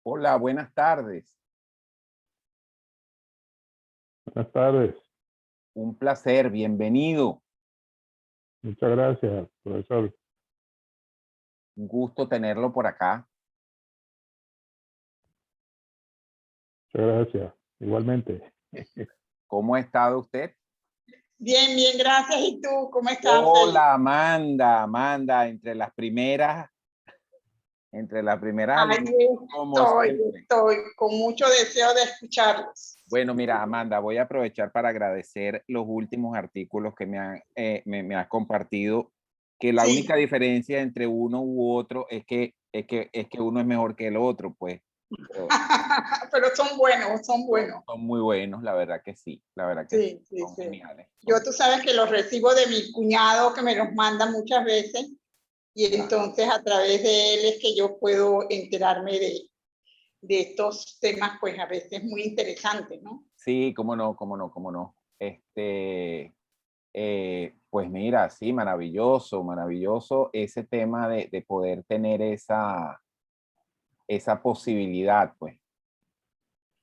Hola, buenas tardes. Buenas tardes. Un placer, bienvenido. Muchas gracias, profesor. Un gusto tenerlo por acá. Muchas gracias. Igualmente. ¿Cómo ha estado usted? Bien, bien, gracias. ¿Y tú? ¿Cómo estás? Hola, Amanda, entre las primeras Ahí como siempre. estoy con mucho deseo de escucharlos. Bueno, mira, Amanda, voy a aprovechar para agradecer los últimos artículos que me has compartido, que la Sí. única diferencia entre uno u otro es que uno es mejor que el otro, pues. Pero son buenos, son buenos. Son muy buenos, la verdad que sí, la verdad que Sí, sí, son sí. geniales. Yo, tú sabes que los recibo de mi cuñado, que me los manda muchas veces, y entonces a través de él es que yo puedo enterarme de estos temas, pues a veces muy interesantes, ¿no? Sí, cómo no. Pues mira, sí, maravilloso ese tema de poder tener esa posibilidad, pues.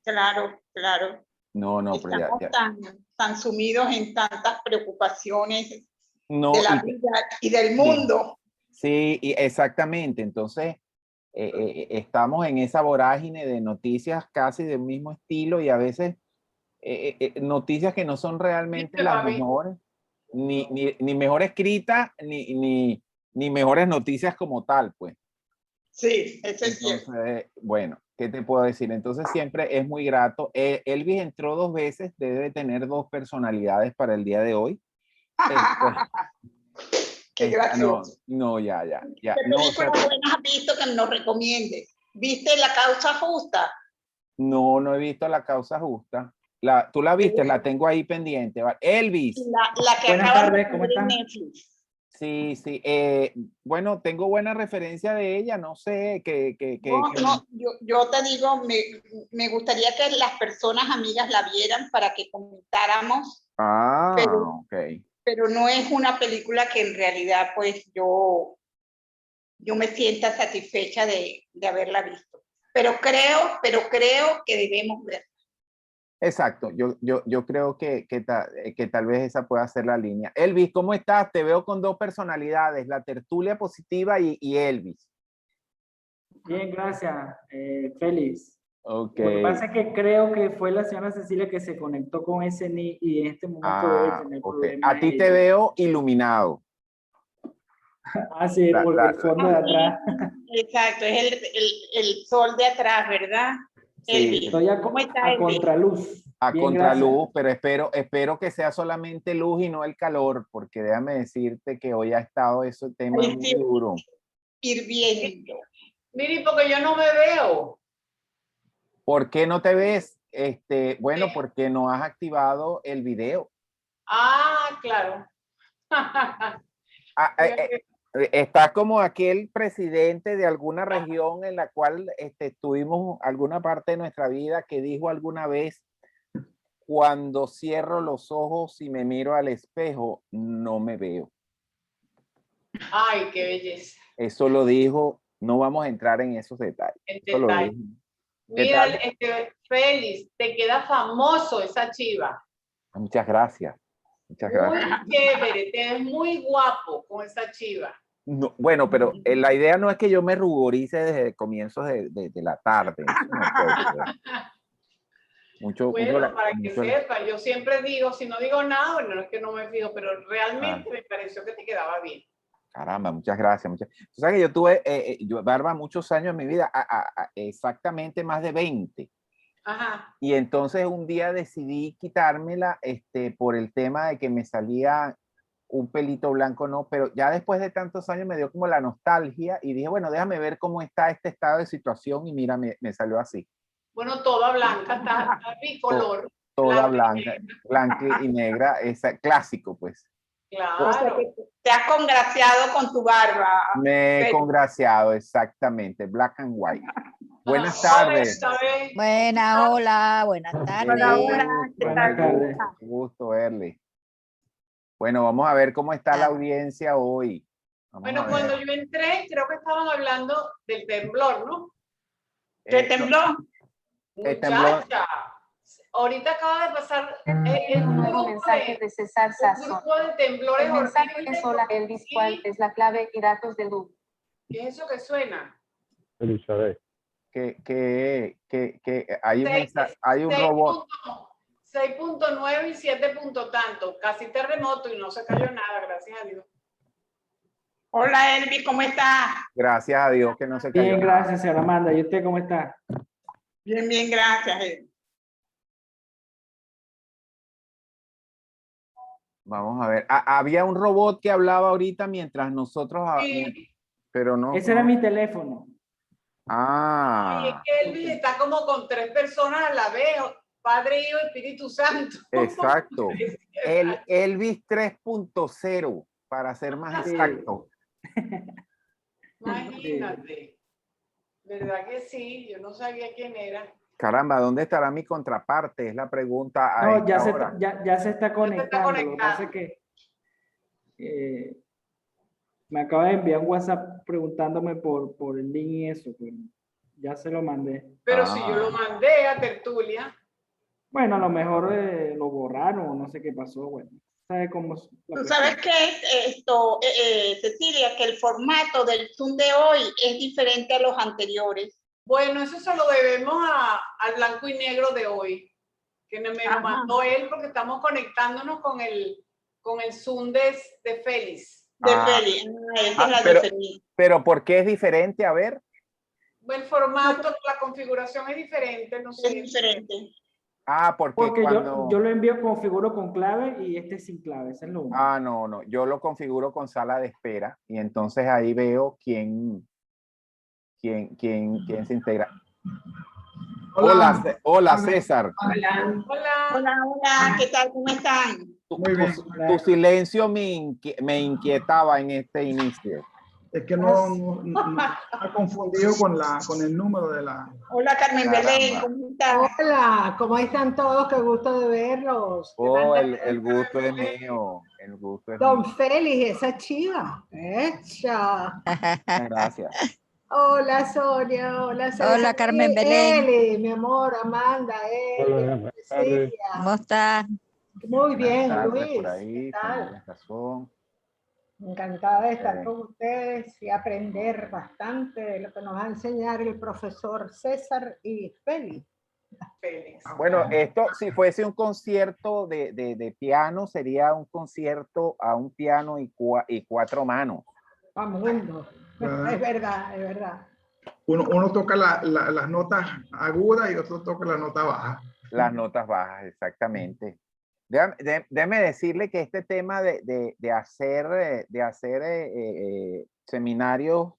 Claro, claro. No, pero Estamos tan sumidos en tantas preocupaciones no, de la vida y del mundo. Sí, y exactamente. Entonces, estamos en esa vorágine de noticias casi del mismo estilo y a veces noticias que no son realmente las mejores, ni mejor escritas, ni mejores noticias como tal, pues. Sí, eso es cierto. Entonces, bueno, ¿qué te puedo decir? Entonces siempre es muy grato. Elvis entró 2 veces, debe tener 2 personalidades para el día de hoy. Qué gracioso. No, ya. ¿Qué películas buenas has visto que nos recomiendes? ¿Viste La Causa Justa? No he visto La Causa Justa. ¿Tú la viste? La tengo ahí pendiente. Elvis. La que Buenas acaban tardes, de ¿cómo poner en están? Netflix. Sí. Bueno, tengo buena referencia de ella. No sé Yo te digo, me gustaría que las personas amigas la vieran para que comentáramos. ok. Pero no es una película que en realidad pues yo me sienta satisfecha de haberla visto. Pero creo que debemos ver. Exacto. Yo creo que tal vez esa pueda ser la línea. Elvis, ¿cómo estás? Te veo con 2 personalidades, la tertulia positiva y Elvis. Bien, gracias, Félix. Ok. Lo que pasa es que creo que fue la señora Cecilia que se conectó con ese NIC y en este momento debe tener problemas. A ti te veo iluminado. Sí, por el fondo de atrás. Exacto, es el sol de atrás, ¿verdad? Sí. Estoy a contraluz. A Bien, contraluz, gracias. pero espero que sea solamente luz y no el calor, porque déjame decirte que hoy ha estado ese tema muy duro. Hirviendo. Miri, porque yo no me veo. ¿Por qué no te ves? Bueno, porque no has activado el video. Ah, claro. Estás como aquel presidente de alguna región en la cual estuvimos alguna parte de nuestra vida que dijo alguna vez: cuando cierro los ojos y me miro al espejo, no me veo. Ay, qué belleza. Eso lo dijo, no vamos a entrar en esos detalles. Eso lo dijo. Mira, Félix, te queda famoso esa chiva. Muchas gracias. Muy chévere, te ves muy guapo con esa chiva. No, bueno, pero la idea no es que yo me ruborice desde comienzos de la tarde. Bueno, para que sepa, yo siempre digo, si no digo nada, bueno, no es que no me fijo, pero realmente me pareció que te quedaba bien. Caramba, muchas gracias. Tú sabes que yo tuve barba muchos años en mi vida, exactamente más de 20. Ajá. Y entonces un día decidí quitármela por el tema de que me salía un pelito blanco, no, pero ya después de tantos años me dio como la nostalgia y dije, bueno, déjame ver cómo está este estado de situación y mira, me salió así. Bueno, toda blanca, está bicolor. Toda blanca y negra, clásico, pues. Claro. O sea que te has congraciado con tu barba. Me he congraciado, exactamente, black and white. Buenas tardes. Buenas, hola, buenas tardes. Hola, ¿qué tal? Gusto verle. Bueno, vamos a ver cómo está la audiencia hoy. Bueno, cuando yo entré, creo que estaban hablando del temblor, ¿no? ¿Te tembló? Muchacha, ahorita acaba de pasar un Nuevo mensaje de César un Sasson. grupo de temblores El mensaje horribles. es: hola Elvis, ¿cuál es la clave y datos de loop? ¿Qué es eso que suena? Elizabeth. Que hay hay un robot. 6.9 y 7 punto tanto, casi terremoto y no se cayó nada, gracias a Dios. Hola, Elvi, ¿cómo estás? Gracias a Dios que no se cayó Bien, nada. gracias, señora Amanda. ¿Y usted cómo está? Bien, bien, gracias, Elvi. Vamos a ver. Había un robot que hablaba ahorita mientras nosotros... Sí. Pero no. Ese era mi teléfono. Y es Ah, que Elvis está como con 3 personas a la vez, Padre, Hijo y Espíritu Santo. exacto. El Elvis 3.0, para ser más Sí. exacto. Imagínate. ¿Verdad que sí? Yo no sabía quién era. Caramba, ¿dónde estará mi contraparte? Es la pregunta a No, esta ya se, hora. ya se está conectando. Lo que conectando. pasa es que me acaba de enviar un WhatsApp preguntándome por el link y eso. Pero ya se lo mandé. Pero si yo lo mandé a Tertulia. Bueno, a lo mejor lo borraron o no sé qué pasó. Bueno, ¿sabe cómo es la Tú cuestión? sabes que esto, Cecilia, que el formato del Zoom de hoy es diferente a los anteriores. Bueno, eso se lo debemos al blanco y negro de hoy, que me lo mandó él porque estamos conectándonos con el Zoom de Félix. De Feli. Esa es la diferencia. Pero ¿por qué es diferente? A ver. El formato, la configuración es diferente, no sé. Es diferente. Porque cuando... yo lo envío, configuro con clave y este sin clave. Ese es lo único. No. Yo lo configuro con sala de espera y entonces ahí veo quién se integra. Hola, César. Hola, ¿qué tal? ¿Cómo están? Muy bien. Tu silencio me inquietaba en este inicio. Es que no ha confundido con el número de la... Hola, Carmen Belén, ¿cómo estás? Hola, ¿cómo están todos? Qué gusto de verlos. El gusto es mío. El gusto es Don mío. Félix, esa chiva. Hecha. Gracias. Hola, Sonia. Hola, César. Hola, Carmen Belén. Eli, mi amor, Amanda, Hola, Cecilia. ¿Cómo estás? Muy bien, Buenas tardes Luis. por ahí, ¿Qué tal? razón. Encantada de estar con ustedes y aprender bastante de lo que nos va a enseñar el profesor César y Félix. Bueno, esto si fuese un concierto de piano, sería un concierto a un piano y 4 manos. Vamos, es verdad, es verdad. Uno toca las notas agudas y otro toca la nota baja. Las notas bajas, exactamente. Déjame decirle que este tema de hacer seminarios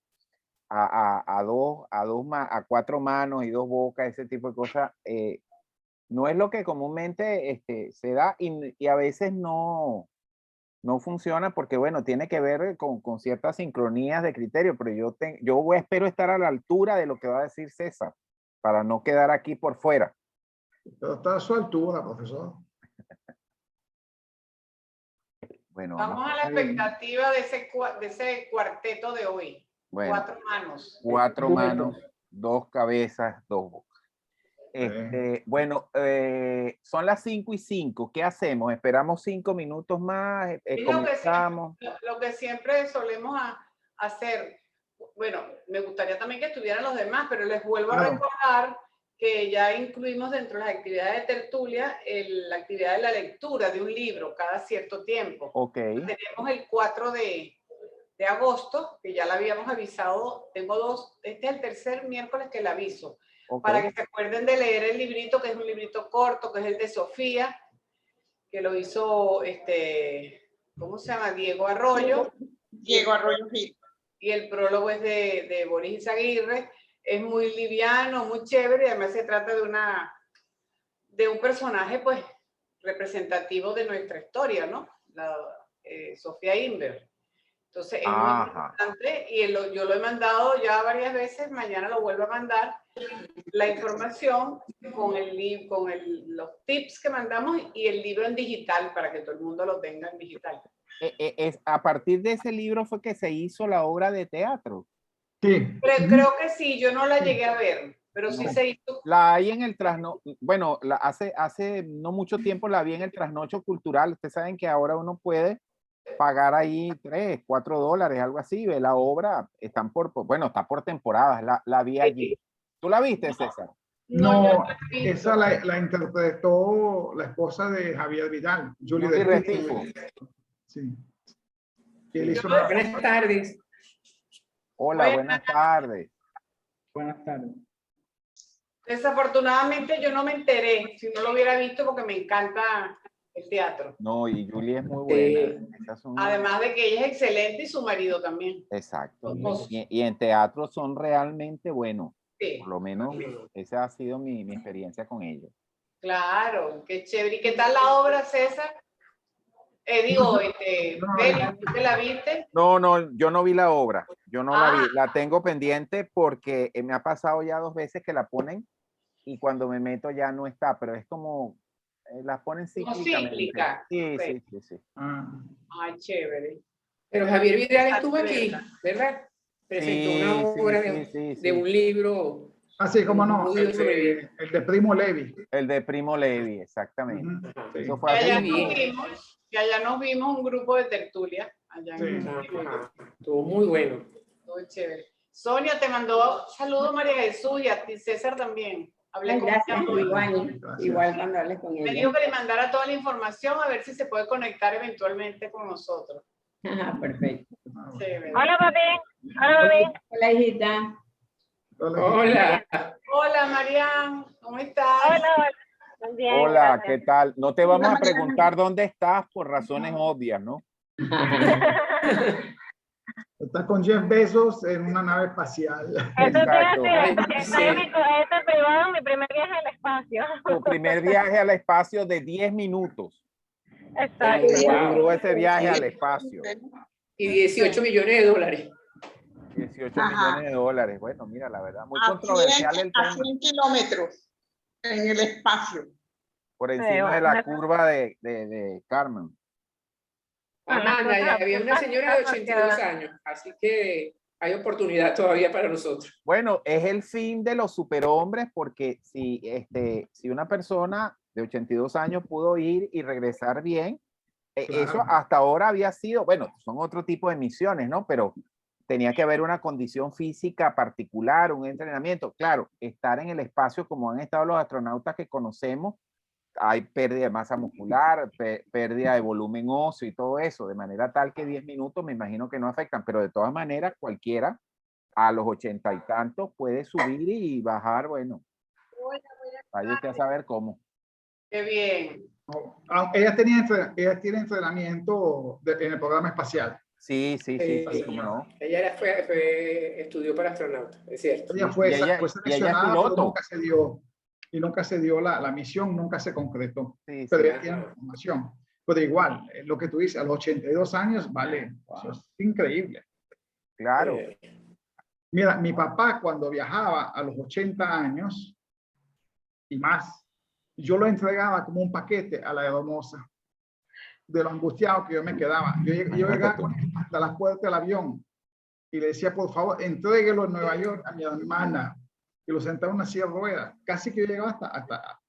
a 4 manos y 2 bocas, ese tipo de cosas, no es lo que comúnmente se da y a veces no funciona porque, bueno, tiene que ver con ciertas sincronías de criterio, pero espero estar a la altura de lo que va a decir César para no quedar aquí por fuera. Pero está a su altura, profesor. Bueno, vamos a la expectativa de ese cuarteto de hoy. Bueno, 4 manos. 4 manos, 2 cabezas, 2 bocas. Bueno, son las 5:05. ¿Qué hacemos? ¿Esperamos 5 minutos más? ¿Comenzamos? Lo que siempre solemos hacer. Bueno, me gustaría también que estuvieran los demás, pero les vuelvo a recordar que ya incluimos dentro de las actividades de tertulia la actividad de la lectura de un libro cada cierto tiempo. Tenemos el 4 de agosto, que ya la habíamos avisado. Tengo 2, este es el tercer miércoles que la aviso. Para que se acuerden de leer el librito, que es un librito corto, que es el de Sofía, que lo hizo, ¿cómo se llama? Diego Arroyo. Diego Arroyo, sí. Y el prólogo es de Boris Izaguirre. Es muy liviano, muy chévere, y además se trata de un personaje, pues, representativo de nuestra historia, ¿no? Sofía Inver. Entonces, es muy importante y yo lo he mandado ya varias veces, mañana lo vuelvo a mandar, la información con los tips que mandamos y el libro en digital para que todo el mundo lo tenga en digital. A partir de ese libro fue que se hizo la obra de teatro. Sí. Creo que sí, yo no la llegué a ver. pero sí No. se hizo. La hay en el trasnocho, bueno, hace no mucho tiempo la vi en el trasnocho cultural. Ustedes saben que ahora uno puede pagar ahí $3, $4, algo así, ve la obra, está por temporadas, la vi allí. ¿Tú la viste, César? No, yo he visto. esa la interpretó la esposa de Javier Vidal, Julie Julie de Restivo. Sí. Y él hizo Buenas tardes. Hola, buenas tardes. Buenas tardes. Desafortunadamente yo no me enteré, si no lo hubiera visto porque me encanta el teatro. No, y Julie es muy buena. Esas son- Además de que ella es excelente y su marido también. Exacto. Los dos. Y en teatro son realmente buenos. Sí, Por lo menos esa ha sido mi experiencia con ellos. claro, qué chévere. ¿Y qué tal la obra, César? Feli, ¿tú te la viste? No, yo no vi la obra. Yo no la vi. Ah. La tengo pendiente porque me ha pasado ya 2 veces que la ponen y cuando me meto ya no está, pero es como la ponen Como cíclicamente. cíclica. Sí, Sí. sí. Ay, chévere. Pero Javier Vidal estuvo aquí, ¿verdad? Presentó Sí, una sí, obra sí. de un libro. Así como no, Muy sobreviviente. el de Primo Levi. El de Primo Levi, exactamente. Ujú, sí. Eso fue Que hace allá, bien. nos vimos un grupo de tertulia. Allá en Sí. Ajá. Estuvo muy bueno. Muy chévere. Sonia te mandó saludos, María Jesús, y a ti, César, también. Hablé con Gracias, ella hoy. igual, Gracias. igual cuando hables con Me ella. dijo que le mandara toda la información a ver si se puede conectar eventualmente con nosotros. Ajá, perfecto. Chévere. Hola, papi. Hola, papi. Hola, hijita. Hola. Hola, Marian, ¿cómo estás? Hola. Bien, Hola, gracias. ¿qué tal? No te vamos a Hola, Mariana. preguntar dónde estás por razones obvias, ¿no? Está con Jeff Bezos en una nave espacial. Exacto. Estoy en mi cohete privado, mi primer viaje al espacio. Tu primer viaje al espacio de 10 minutos. Exacto. Duró ese viaje al espacio. Y 18 millones de dólares. 18 Ajá. millones de dólares. Bueno, mira, la verdad, muy A controversial el 100 tema. kilómetros en el espacio. Por encima de la curva de Carmen. Amanda, ya había una señora de 82 años, así que hay oportunidad todavía para nosotros. Bueno, es el fin de los superhombres porque si una persona de 82 años pudo ir y regresar bien, Claro. eso hasta ahora había sido, bueno, son otro tipo de misiones, ¿no? Pero tenía que haber una condición física particular, un entrenamiento. Claro, estar en el espacio como han estado los astronautas que conocemos, hay pérdida de masa muscular, pérdida de volumen óseo y todo eso, de manera tal que 10 minutos me imagino que no afectan, pero de todas maneras cualquiera a los 80 y tantos puede subir y bajar, bueno, vaya usted a saber cómo. Qué bien. Ella tiene entrenamiento en el programa espacial. Sí, cómo no. Ella estudió para astronauta, es cierto. Ella fue, Y ella- fue y ella es seleccionada, pero piloto. nunca se dio la misión, nunca se concretó. Sí, Pero sí. ella tiene información. Pero igual, lo que tú dices, a los 82 años, vale, eso es increíble. Claro. Mira, mi papá cuando viajaba a los 80 años y más, yo lo entregaba como un paquete a la aeromoza, de lo angustiado que yo me quedaba. Yo llegaba hasta las puertas del avión y le decía, por favor, entréguelo en Nueva York a mi hermana, y lo sentaba en una silla de ruedas. Casi que yo llegaba hasta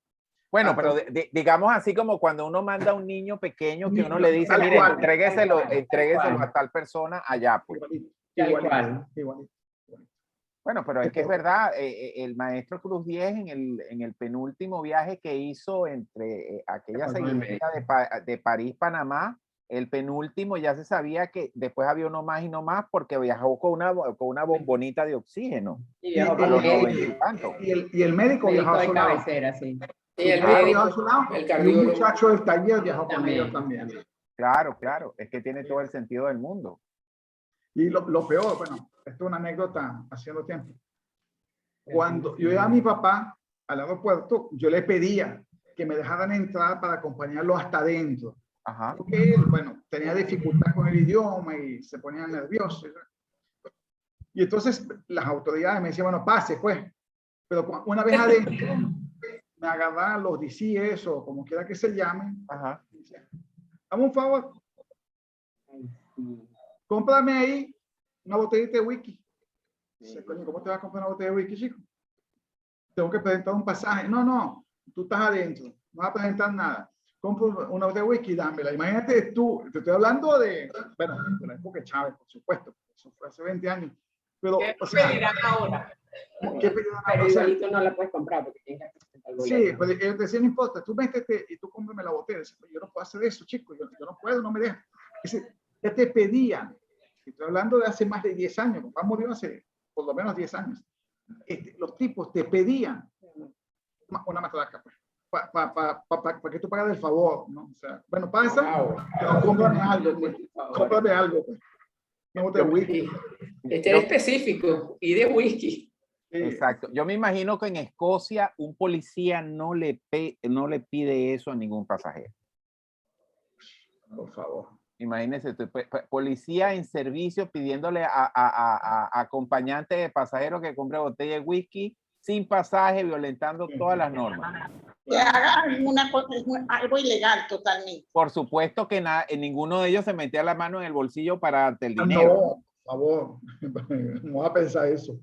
Bueno, hasta- pero digamos así como cuando uno manda a un niño pequeño que uno le dice, Tal mire, cual. entrégueselo cual. a tal persona allá, pues. Igualito. Bueno, pero es que es verdad, el maestro Cruz 10 en el penúltimo viaje que hizo entre aquella seguidilla de París-Panamá, el penúltimo ya se sabía que después había uno más y no más porque viajó con una bombonita de oxígeno. Y viajó A con los él. 90 y tanto. Y el médico viajaba a de su lado. cabecera, sí. Y el Viajaba médico, a su lado, el y un cardiólogo. muchacho del taller viajó con También. ellos también. Claro, es que tiene todo el sentido del mundo. Y lo peor, bueno, esto es una anécdota haciendo tiempo. Cuando yo iba a mi papá al aeropuerto, yo le pedía que me dejaran entrar para acompañarlo hasta adentro. Ajá. Porque él, bueno, tenía dificultad con el idioma y se ponía nervioso. Y entonces las autoridades me decían, bueno, pase, pues. Pero una vez adentro, me agarraban los DCs o como quiera que se llamen. Ajá. Dame un favor, cómprame ahí una botellita de whisky. Dice, coño, ¿cómo te vas a comprar una botella de whisky, chico? tengo que presentar un pasaje. No, no, tú estás adentro, no vas a presentar nada. Compro una botella de whisky, dámela. Imagínate tú, te estoy hablando de, bueno, de la época de Chávez, por supuesto, eso fue hace 20 años. Pero, ¿Qué o sea, pedirán ahora? ¿qué pedirán Pero ahora? O sea, igualito no la puedes comprar porque tienes que presentar el sí, boleto. pero ellos te decían, no importa, tú métete y tú cómprame la botella. Dice, yo no puedo hacer eso, chico, yo no puedo, no me dejan. Dice, ¿qué te pedían? Estoy hablando de hace más de 10 años, mi papá murió hace por lo menos 10 años. Los tipos te pedían una matraca, pues, para que tú pagas el favor, ¿no? O sea, bueno, pasa, Wow. pero cómprame algo, pues, cómprame algo, pues. Una botella de whisky. Este era específico y de whisky. Sí. Exacto. Yo me imagino que en Escocia un policía no le pide eso a ningún pasajero. Por favor. Imagínense, policía en servicio pidiéndole a acompañante de pasajero que compre botella de whisky sin pasaje, violentando todas las normas. Que haga algo ilegal totalmente. Por supuesto que ninguno de ellos se metía la mano en el bolsillo para darte el dinero. No, por favor, no vas a pensar eso.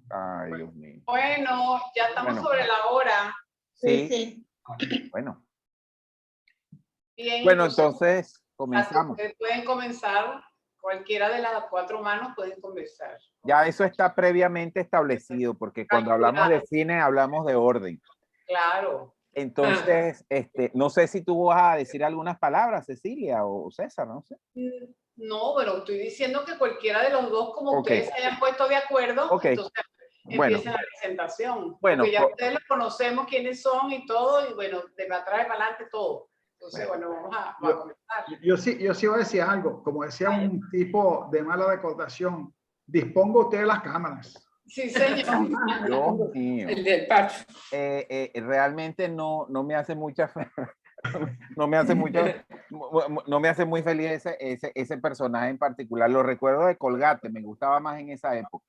Ay, Dios mío. Bueno, ya estamos Bueno. sobre la hora. Sí. Sí. Bueno. Bien, Bueno, entonces comenzamos. ustedes pueden comenzar, cualquiera de las 4 manos pueden conversar. Ya eso está previamente establecido, porque cuando hablamos de cine hablamos de orden. Claro. Entonces, no sé si tú vas a decir algunas palabras, Cecilia o César, no sé. No, bueno, estoy diciendo que cualquiera de los dos, como Ok. ustedes se hayan puesto de acuerdo, Ok. entonces Bueno. empiecen la presentación. Bueno, porque ya ustedes los conocemos quiénes son y todo, y bueno, de atrás para adelante todo. Entonces, Bueno. bueno, vamos a comenzar. Yo sí voy a decir algo. Como decía un tipo de mala recordación, disponga usted de las cámaras. Sí, señor. Dios mío. El del Pacho. Realmente no me hace mucha no me hace muy feliz ese personaje en particular. Lo recuerdo de Colgate, me gustaba más en esa época.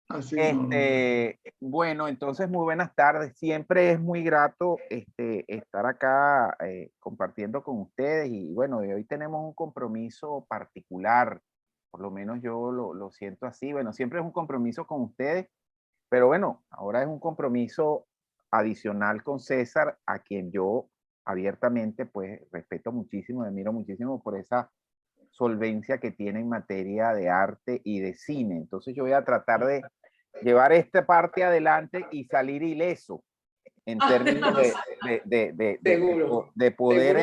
Así Bueno, entonces muy buenas tardes. Siempre es muy grato estar acá compartiendo con ustedes y bueno, hoy tenemos un compromiso particular, por lo menos yo lo siento así. Bueno, siempre es un compromiso con ustedes, pero bueno, ahora es un compromiso adicional con César, a quien yo abiertamente pues respeto muchísimo, admiro muchísimo por esa solvencia que tiene en materia de arte y de cine. Entonces yo voy a tratar de llevar esta parte adelante y salir ileso en términos de poder Seguro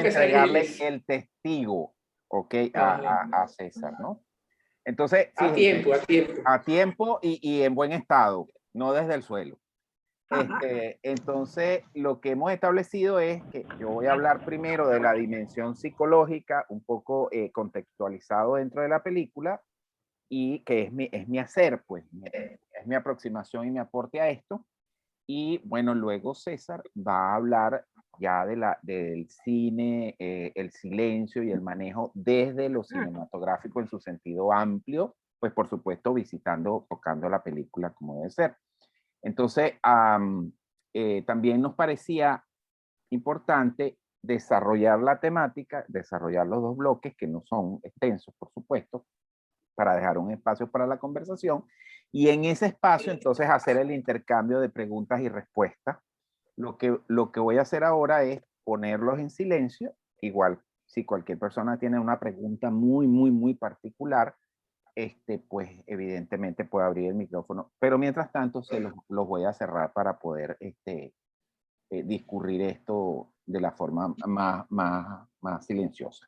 que entregarle salís. el testigo, ¿ok? A César, ¿no? Entonces, A fíjense, tiempo. a tiempo y en buen estado, no desde el suelo. Entonces, lo que hemos establecido es que yo voy a hablar primero de la dimensión psicológica, un poco contextualizado dentro de la película, y que es mi hacer, pues, es mi aproximación y mi aporte a esto. Y bueno, luego César va a hablar ya del cine, el silencio y el manejo desde lo cinematográfico en su sentido amplio, pues por supuesto tocando la película como debe ser. Entonces, también nos parecía importante desarrollar la temática, desarrollar los 2 bloques que no son extensos, por supuesto, para dejar un espacio para la conversación y en ese espacio entonces hacer el intercambio de preguntas y respuestas. Lo que voy a hacer ahora es ponerlos en silencio, igual si cualquier persona tiene una pregunta muy particular, pues evidentemente puede abrir el micrófono, pero mientras tanto los voy a cerrar para poder discurrir esto de la forma más silenciosa.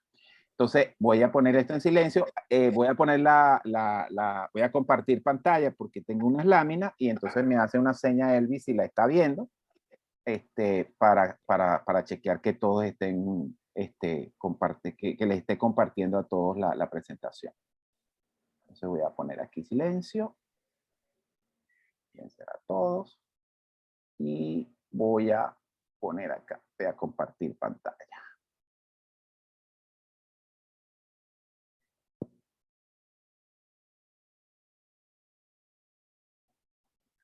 Entonces voy a poner esto en silencio, voy a poner voy a compartir pantalla porque tengo unas láminas y entonces me hace una seña Elvis si la está viendo, para chequear que todos estén, que les esté compartiendo a todos la presentación. Entonces voy a poner aquí silencio, silenciar a todos y voy a poner acá, voy a compartir pantalla.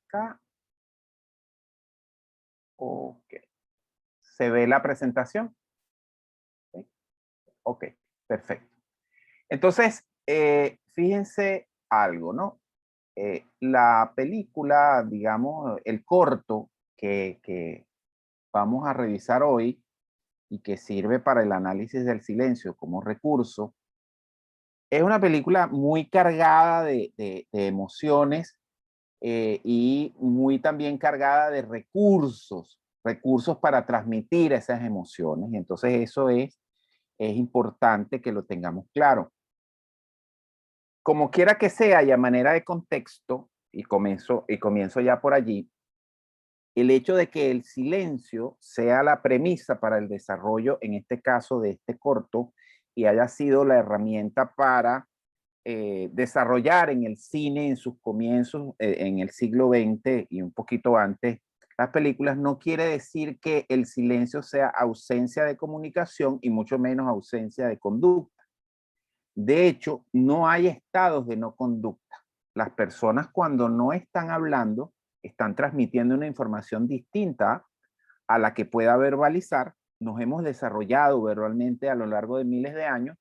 Acá. Ok. ¿Se ve la presentación? Ok, perfecto. Entonces, fíjense algo, ¿no? la película, digamos, el corto que vamos a revisar hoy y que sirve para el análisis del silencio como recurso, es una película muy cargada de emociones y muy también cargada de recursos para transmitir esas emociones. Y entonces eso es importante que lo tengamos claro. Como quiera que sea y a manera de contexto, y comienzo ya por allí, el hecho de que el silencio sea la premisa para el desarrollo, en este caso de este corto, y haya sido la herramienta para desarrollar en el cine en sus comienzos, en el siglo XX y un poquito antes, las películas, no quiere decir que el silencio sea ausencia de comunicación y mucho menos ausencia de conducta. De hecho, no hay estados de no conducta. Las personas cuando no están hablando, están transmitiendo una información distinta a la que pueda verbalizar. Nos hemos desarrollado verbalmente a lo largo de miles de años,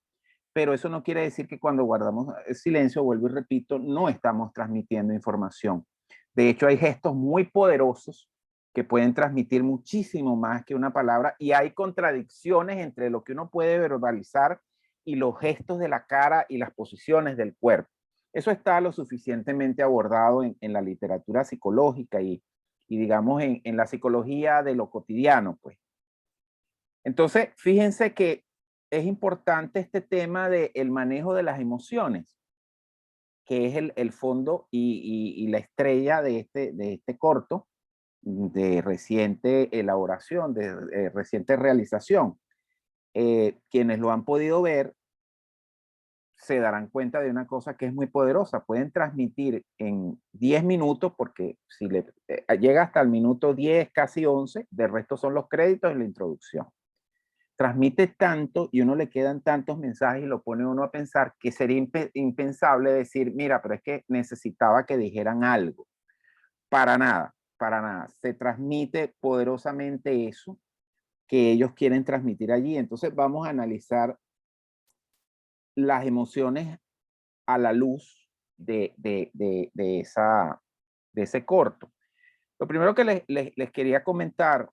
pero eso no quiere decir que cuando guardamos silencio, vuelvo y repito, no estamos transmitiendo información. De hecho, hay gestos muy poderosos que pueden transmitir muchísimo más que una palabra, y hay contradicciones entre lo que uno puede verbalizar y los gestos de la cara y las posiciones del cuerpo. Eso está lo suficientemente abordado en la literatura psicológica y digamos en la psicología de lo cotidiano, pues. Entonces, fíjense que es importante este tema del manejo de las emociones, que es el fondo y la estrella de este corto, de reciente elaboración, de reciente realización. Quienes lo han podido ver se darán cuenta de una cosa que es muy poderosa. Pueden transmitir en 10 minutos, porque si llega hasta el minuto 10, casi 11, del resto son los créditos y la introducción. Transmite tanto y uno le quedan tantos mensajes y lo pone uno a pensar que sería impensable decir, mira, pero es que necesitaba que dijeran algo. Para nada, para nada. Se transmite poderosamente eso que ellos quieren transmitir allí. Entonces vamos a analizar las emociones a la luz de ese corto. Lo primero que les quería comentar,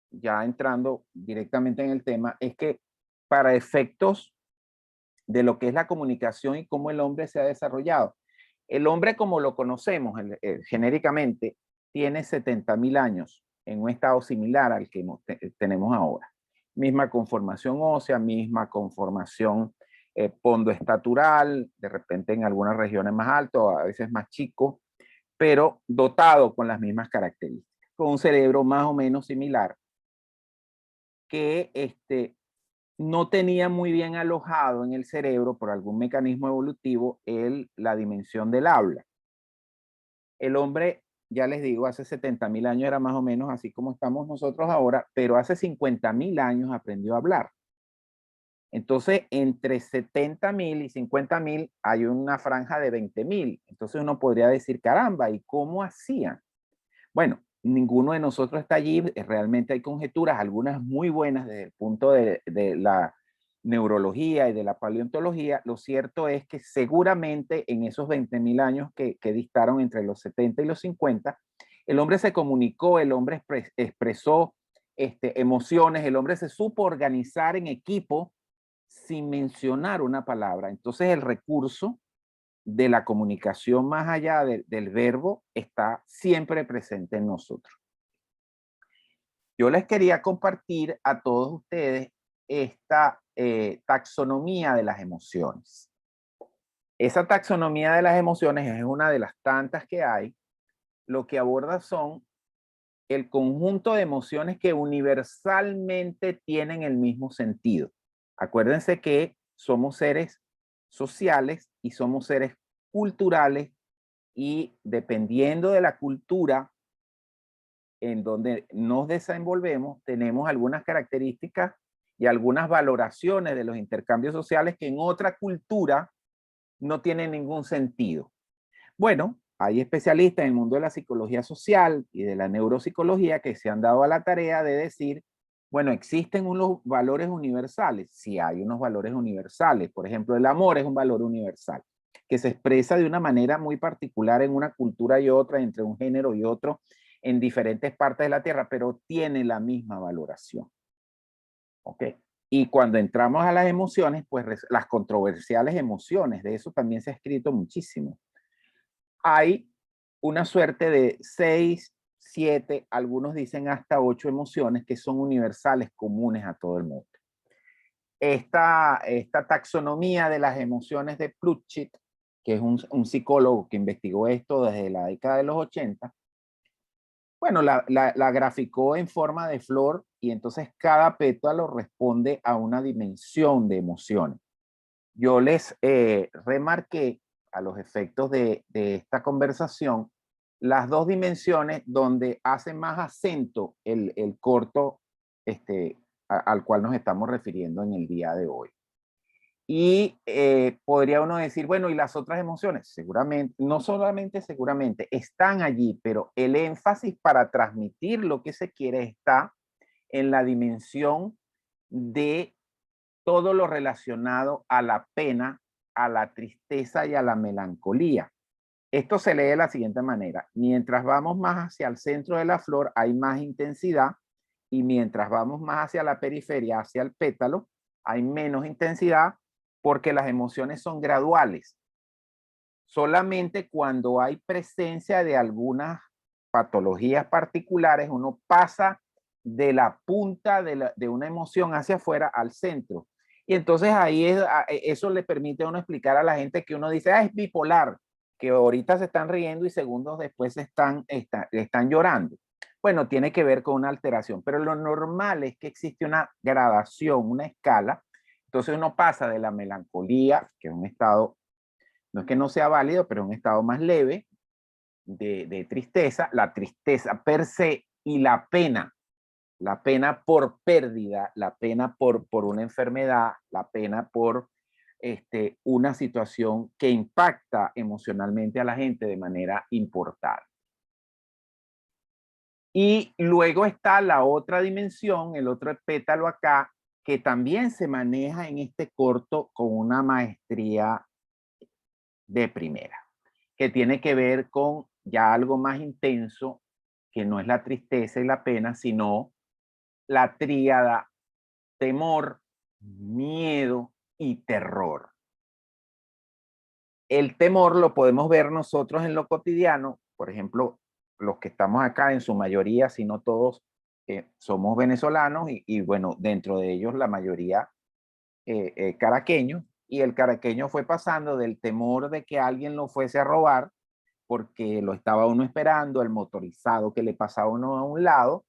ya entrando directamente en el tema, es que para efectos de lo que es la comunicación y cómo el hombre se ha desarrollado, el hombre como lo conocemos genéricamente tiene 70.000 años en un estado similar al que tenemos ahora. Misma conformación ósea, misma conformación pondoestatural, de repente en algunas regiones más alto, a veces más chico, pero dotado con las mismas características, con un cerebro más o menos similar, que no tenía muy bien alojado en el cerebro por algún mecanismo evolutivo la dimensión del habla. El hombre, ya les digo, hace 70.000 años era más o menos así como estamos nosotros ahora, pero hace 50.000 años aprendió a hablar. Entonces, entre 70.000 y 50.000 hay una franja de 20.000. Entonces uno podría decir, caramba, ¿y cómo hacían? Bueno, ninguno de nosotros está allí, realmente hay conjeturas, algunas muy buenas desde el punto de la neurología y de la paleontología. Lo cierto es que seguramente en esos 20.000 años que distaron entre los 70 y los 50, el hombre se comunicó, el hombre expresó emociones, el hombre se supo organizar en equipo sin mencionar una palabra. Entonces el recurso de la comunicación más allá del verbo está siempre presente en nosotros. Yo les quería compartir a todos ustedes esta taxonomía de las emociones. Esa taxonomía de las emociones es una de las tantas que hay. Lo que aborda son el conjunto de emociones que universalmente tienen el mismo sentido. Acuérdense que somos seres sociales y somos seres culturales, y dependiendo de la cultura en donde nos desenvolvemos, tenemos algunas características y algunas valoraciones de los intercambios sociales que en otra cultura no tienen ningún sentido. Bueno, hay especialistas en el mundo de la psicología social y de la neuropsicología que se han dado a la tarea de decir, bueno, existen unos valores universales. Sí hay unos valores universales. Por ejemplo, el amor es un valor universal. que se expresa de una manera muy particular en una cultura y otra, entre un género y otro, en diferentes partes de la Tierra, pero tiene la misma valoración. ¿Ok? Y cuando entramos a las emociones, pues las controversiales emociones, de eso también se ha escrito muchísimo. Hay una suerte de 6, 7, algunos dicen hasta 8 emociones que son universales, comunes a todo el mundo. Esta taxonomía de las emociones de Plutchik, que es un psicólogo que investigó esto desde la década de los 80, bueno, la graficó en forma de flor y entonces cada pétalo responde a una dimensión de emociones. Yo les remarqué a los efectos de esta conversación las dos dimensiones donde hace más acento el corto al cual nos estamos refiriendo en el día de hoy. Y podría uno decir, bueno, ¿y las otras emociones? Seguramente, no solamente seguramente, están allí, pero el énfasis para transmitir lo que se quiere está en la dimensión de todo lo relacionado a la pena, a la tristeza y a la melancolía. Esto se lee de la siguiente manera. Mientras vamos más hacia el centro de la flor, hay más intensidad, y mientras vamos más hacia la periferia, hacia el pétalo, hay menos intensidad, porque las emociones son graduales. Solamente cuando hay presencia de algunas patologías particulares, uno pasa de la punta de una emoción hacia afuera al centro. Y entonces ahí eso le permite a uno explicar a la gente que uno dice, es bipolar, que ahorita se están riendo y segundos después están llorando. Bueno, tiene que ver con una alteración, pero lo normal es que existe una gradación, una escala. Entonces uno pasa de la melancolía, que es un estado, no es que no sea válido, pero es un estado más leve de tristeza, la tristeza per se, y la pena por pérdida, la pena por una enfermedad, la pena por una situación que impacta emocionalmente a la gente de manera importante. Y luego está la otra dimensión, el otro pétalo acá, que también se maneja en este corto con una maestría de primera, que tiene que ver con ya algo más intenso, que no es la tristeza y la pena, sino la tríada temor, miedo y terror. El temor lo podemos ver nosotros en lo cotidiano, por ejemplo, los que estamos acá en su mayoría, si no todos, somos venezolanos y bueno, dentro de ellos la mayoría caraqueños, y el caraqueño fue pasando del temor de que alguien lo fuese a robar, porque lo estaba uno esperando, el motorizado que le pasaba uno a un lado,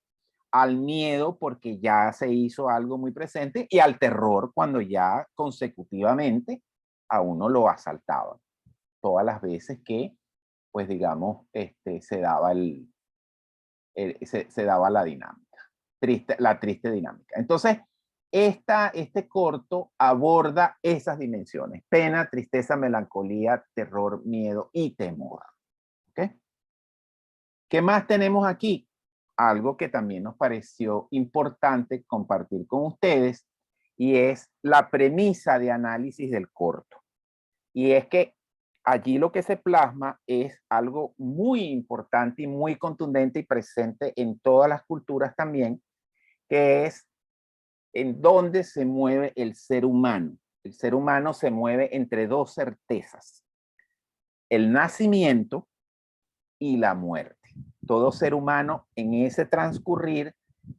al miedo porque ya se hizo algo muy presente, y al terror cuando ya consecutivamente a uno lo asaltaban. Todas las veces que, pues digamos, se daba se daba la dinámica, la triste dinámica. Entonces, este corto aborda esas dimensiones: pena, tristeza, melancolía, terror, miedo y temor. ¿Ok? ¿Qué más tenemos aquí? Algo que también nos pareció importante compartir con ustedes, y es la premisa de análisis del corto. Y es que allí lo que se plasma es algo muy importante y muy contundente y presente en todas las culturas también, que es en dónde se mueve el ser humano. El ser humano se mueve entre dos certezas: el nacimiento y la muerte. Todo ser humano en ese transcurrir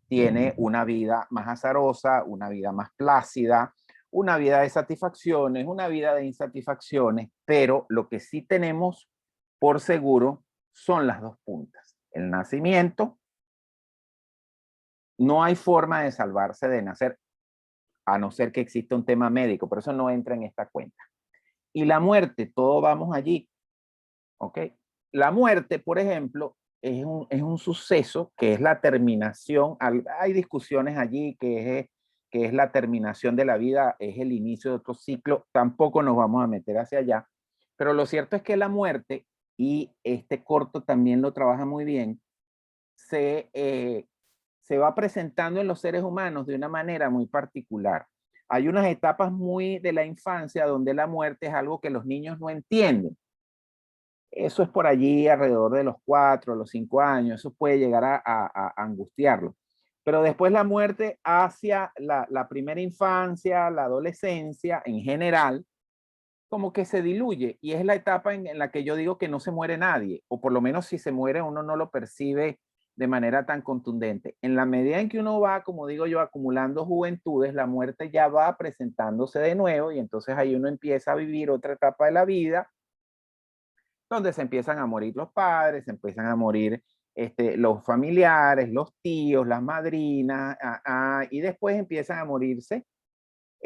tiene una vida más azarosa, una vida más plácida, una vida de satisfacciones, una vida de insatisfacciones, pero lo que sí tenemos por seguro son las dos puntas: el nacimiento. No hay forma de salvarse de nacer, a no ser que exista un tema médico, pero eso no entra en esta cuenta. Y la muerte, todos vamos allí. ¿Ok? La muerte, por ejemplo, es un suceso que es la terminación. Hay discusiones allí que es la terminación de la vida, es el inicio de otro ciclo. Tampoco nos vamos a meter hacia allá. Pero lo cierto es que la muerte, y este corto también lo trabaja muy bien, se va presentando en los seres humanos de una manera muy particular. hay unas etapas muy de la infancia donde la muerte es algo que los niños no entienden. Eso es por allí alrededor de los 4, los 5 años, eso puede llegar a angustiarlo. Pero después la muerte hacia la primera infancia, la adolescencia en general, como que se diluye y es la etapa en la que yo digo que no se muere nadie, o por lo menos si se muere uno no lo percibe de manera tan contundente. En la medida en que uno va, como digo yo, acumulando juventudes, la muerte ya va presentándose de nuevo y entonces ahí uno empieza a vivir otra etapa de la vida donde se empiezan a morir los padres, se empiezan a morir los familiares, los tíos, las madrinas, y después empiezan a morirse,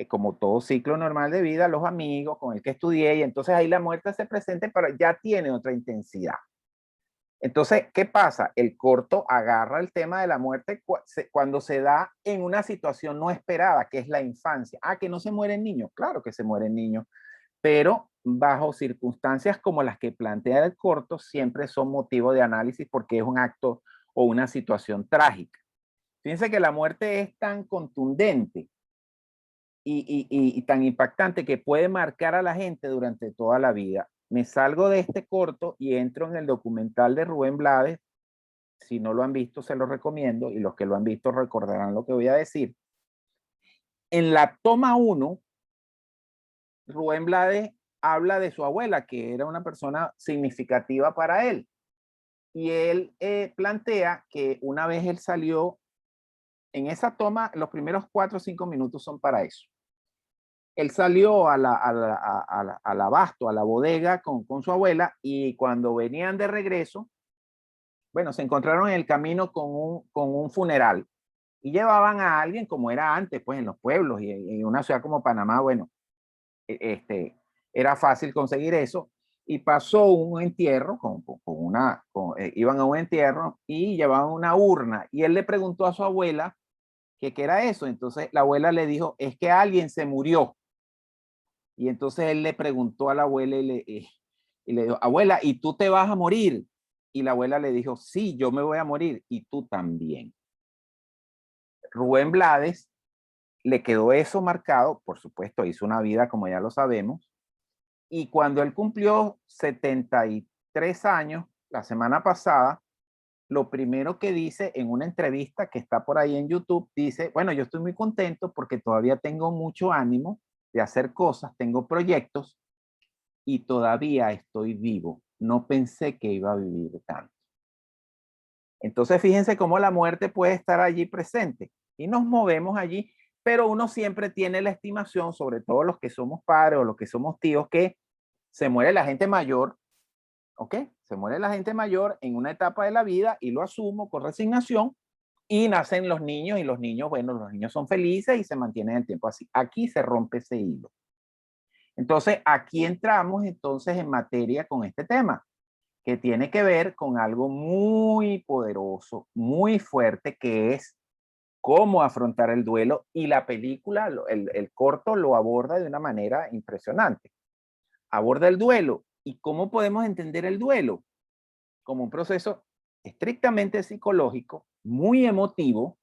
como todo ciclo normal de vida, los amigos con el que estudié, y entonces ahí la muerte se presenta, pero ya tiene otra intensidad. Entonces, ¿qué pasa? El corto agarra el tema de la muerte cuando se da en una situación no esperada, que es la infancia. Ah, que no se mueren niños. Claro que se mueren niños, pero bajo circunstancias como las que plantea el corto, siempre son motivo de análisis porque es un acto o una situación trágica. Fíjense que la muerte es tan contundente y tan impactante que puede marcar a la gente durante toda la vida. Me salgo de este corto y entro en el documental de Rubén Blades. Si no lo han visto, se lo recomiendo, y los que lo han visto recordarán lo que voy a decir. En la toma 1, Rubén Blades habla de su abuela, que era una persona significativa para él. Y él plantea que una vez él salió, en esa toma, los primeros 4 o 5 minutos son para eso. Él salió al abasto, a la bodega con su abuela, y cuando venían de regreso, bueno, se encontraron en el camino con un funeral. Y llevaban a alguien como era antes, pues en los pueblos y en una ciudad como Panamá, bueno, era fácil conseguir eso. Y pasó un entierro, iban a un entierro y llevaban una urna. Y él le preguntó a su abuela que qué era eso. Entonces la abuela le dijo, es que alguien se murió. Y entonces él le preguntó a la abuela y le dijo, abuela, ¿y tú te vas a morir? Y la abuela le dijo, sí, yo me voy a morir y tú también. Rubén Blades le quedó eso marcado, por supuesto, hizo una vida como ya lo sabemos, y cuando él cumplió 73 años, la semana pasada, lo primero que dice en una entrevista que está por ahí en YouTube, dice, bueno, yo estoy muy contento porque todavía tengo mucho ánimo de hacer cosas, tengo proyectos y todavía estoy vivo. No pensé que iba a vivir tanto. Entonces, fíjense cómo la muerte puede estar allí presente y nos movemos allí, pero uno siempre tiene la estimación, sobre todo los que somos padres o los que somos tíos, que se muere la gente mayor, ¿ok? Se muere la gente mayor en una etapa de la vida y lo asumo con resignación, y nacen los niños y los niños, bueno, los niños son felices y se mantienen el tiempo así. Aquí se rompe ese hilo. Entonces, aquí entramos entonces en materia con este tema, que tiene que ver con algo muy poderoso, muy fuerte, que es cómo afrontar el duelo, y la película, el corto lo aborda de una manera impresionante. Aborda el duelo y cómo podemos entender el duelo como un proceso estrictamente psicológico, muy emotivo,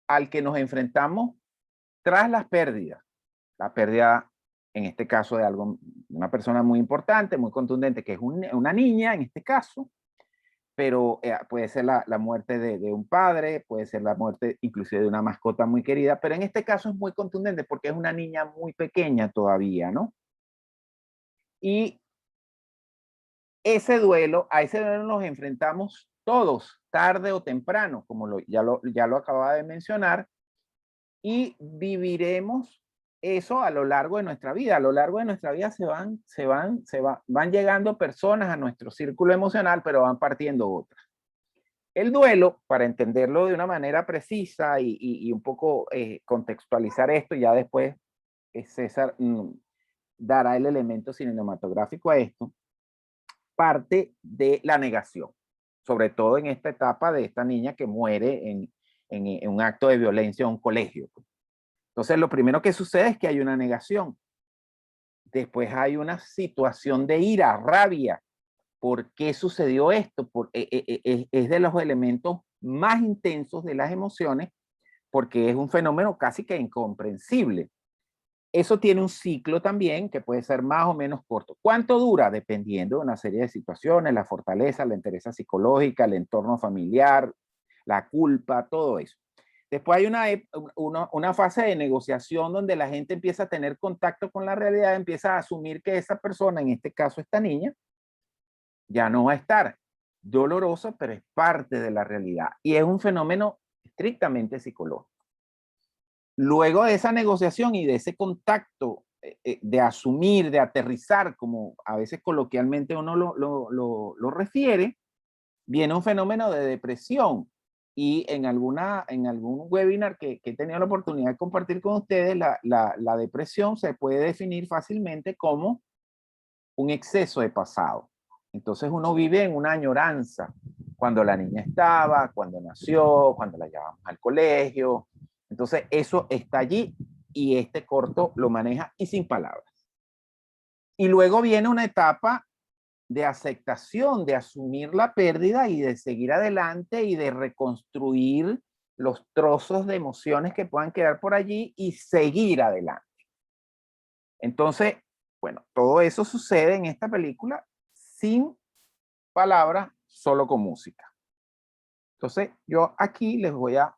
al que nos enfrentamos tras las pérdidas. La pérdida, en este caso, de una persona muy importante, muy contundente, que es una niña en este caso, pero puede ser la muerte de un padre, puede ser la muerte inclusive de una mascota muy querida, pero en este caso es muy contundente porque es una niña muy pequeña todavía, ¿no? Y a ese duelo nos enfrentamos todos, tarde o temprano, como ya lo acababa de mencionar, y viviremos eso a lo largo de nuestra vida. A lo largo de nuestra vida van llegando personas a nuestro círculo emocional, pero van partiendo otras. El duelo, para entenderlo de una manera precisa y un poco contextualizar esto, ya después César dará el elemento cinematográfico a esto, parte de la negación, sobre todo en esta etapa de esta niña que muere en un acto de violencia en un colegio. Entonces, lo primero que sucede es que hay una negación. Después hay una situación de ira, rabia. ¿Por qué sucedió esto? Es de los elementos más intensos de las emociones, porque es un fenómeno casi que incomprensible. Eso tiene un ciclo también que puede ser más o menos corto. ¿Cuánto dura? Dependiendo de una serie de situaciones, la fortaleza, la entereza psicológica, el entorno familiar, la culpa, todo eso. Después hay una fase de negociación donde la gente empieza a tener contacto con la realidad, empieza a asumir que esa persona, en este caso esta niña, ya no va a estar. Doloroso, pero es parte de la realidad. Y es un fenómeno estrictamente psicológico. Luego de esa negociación y de ese contacto, de asumir, de aterrizar, como a veces coloquialmente uno lo refiere, viene un fenómeno de depresión. Y en algún webinar que he tenido la oportunidad de compartir con ustedes, la depresión se puede definir fácilmente como un exceso de pasado. Entonces uno vive en una añoranza, cuando la niña estaba, cuando nació, cuando la llevamos al colegio. Entonces eso está allí y este corto lo maneja y sin palabras. Y luego viene una etapa de aceptación, de asumir la pérdida y de seguir adelante y de reconstruir los trozos de emociones que puedan quedar por allí y seguir adelante. Entonces, bueno, todo eso sucede en esta película sin palabras, solo con música. Entonces, yo aquí les voy a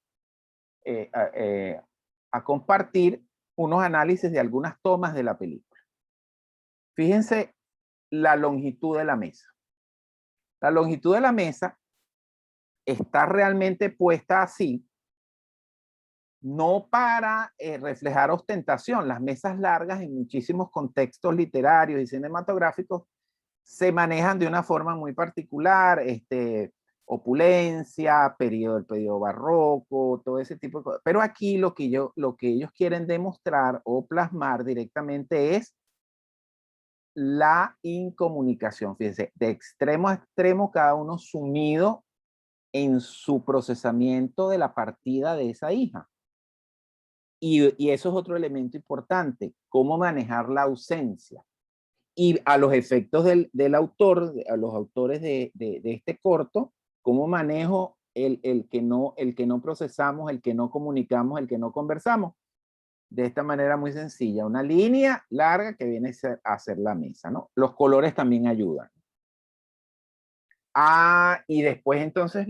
compartir unos análisis de algunas tomas de la película. Fíjense la longitud de la mesa. La longitud de la mesa está realmente puesta así, no para reflejar ostentación. Las mesas largas en muchísimos contextos literarios y cinematográficos se manejan de una forma muy particular, opulencia, el periodo barroco, todo ese tipo de cosas. Pero aquí lo que ellos quieren demostrar o plasmar directamente es la incomunicación. Fíjense, de extremo a extremo, cada uno sumido en su procesamiento de la partida de esa hija. Y eso es otro elemento importante, cómo manejar la ausencia. Y a los efectos del autor, a los autores de este corto, cómo manejo el que no procesamos, el que no comunicamos, el que no conversamos. De esta manera muy sencilla, una línea larga que viene a hacer la mesa, ¿no? Los colores también ayudan. Y después entonces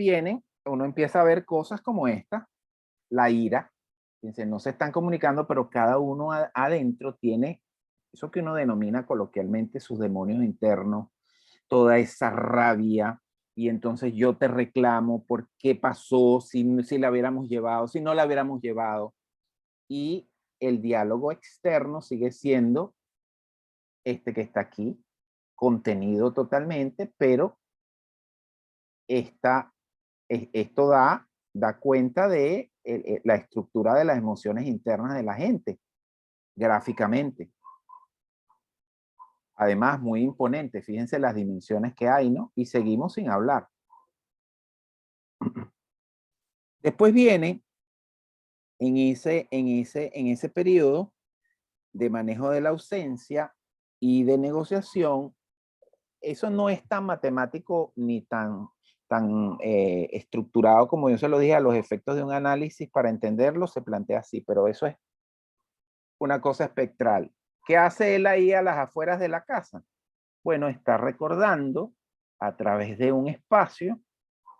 uno empieza a ver cosas como esta, la ira. Fíjense, no se están comunicando, pero cada uno adentro tiene eso que uno denomina coloquialmente sus demonios internos, toda esa rabia, y entonces yo te reclamo por qué pasó, si la hubiéramos llevado, si no la hubiéramos llevado. Y el diálogo externo sigue siendo este que está aquí, contenido totalmente, pero esto da cuenta de la estructura de las emociones internas de la gente, gráficamente. Además, muy imponente. Fíjense las dimensiones que hay, ¿no? Y seguimos sin hablar. Después viene, en ese periodo de manejo de la ausencia y de negociación, eso no es tan matemático ni tan estructurado como yo se lo dije. A los efectos de un análisis, para entenderlo, se plantea así, pero eso es una cosa espectral. ¿Qué hace él ahí a las afueras de la casa? Bueno, está recordando a través de un espacio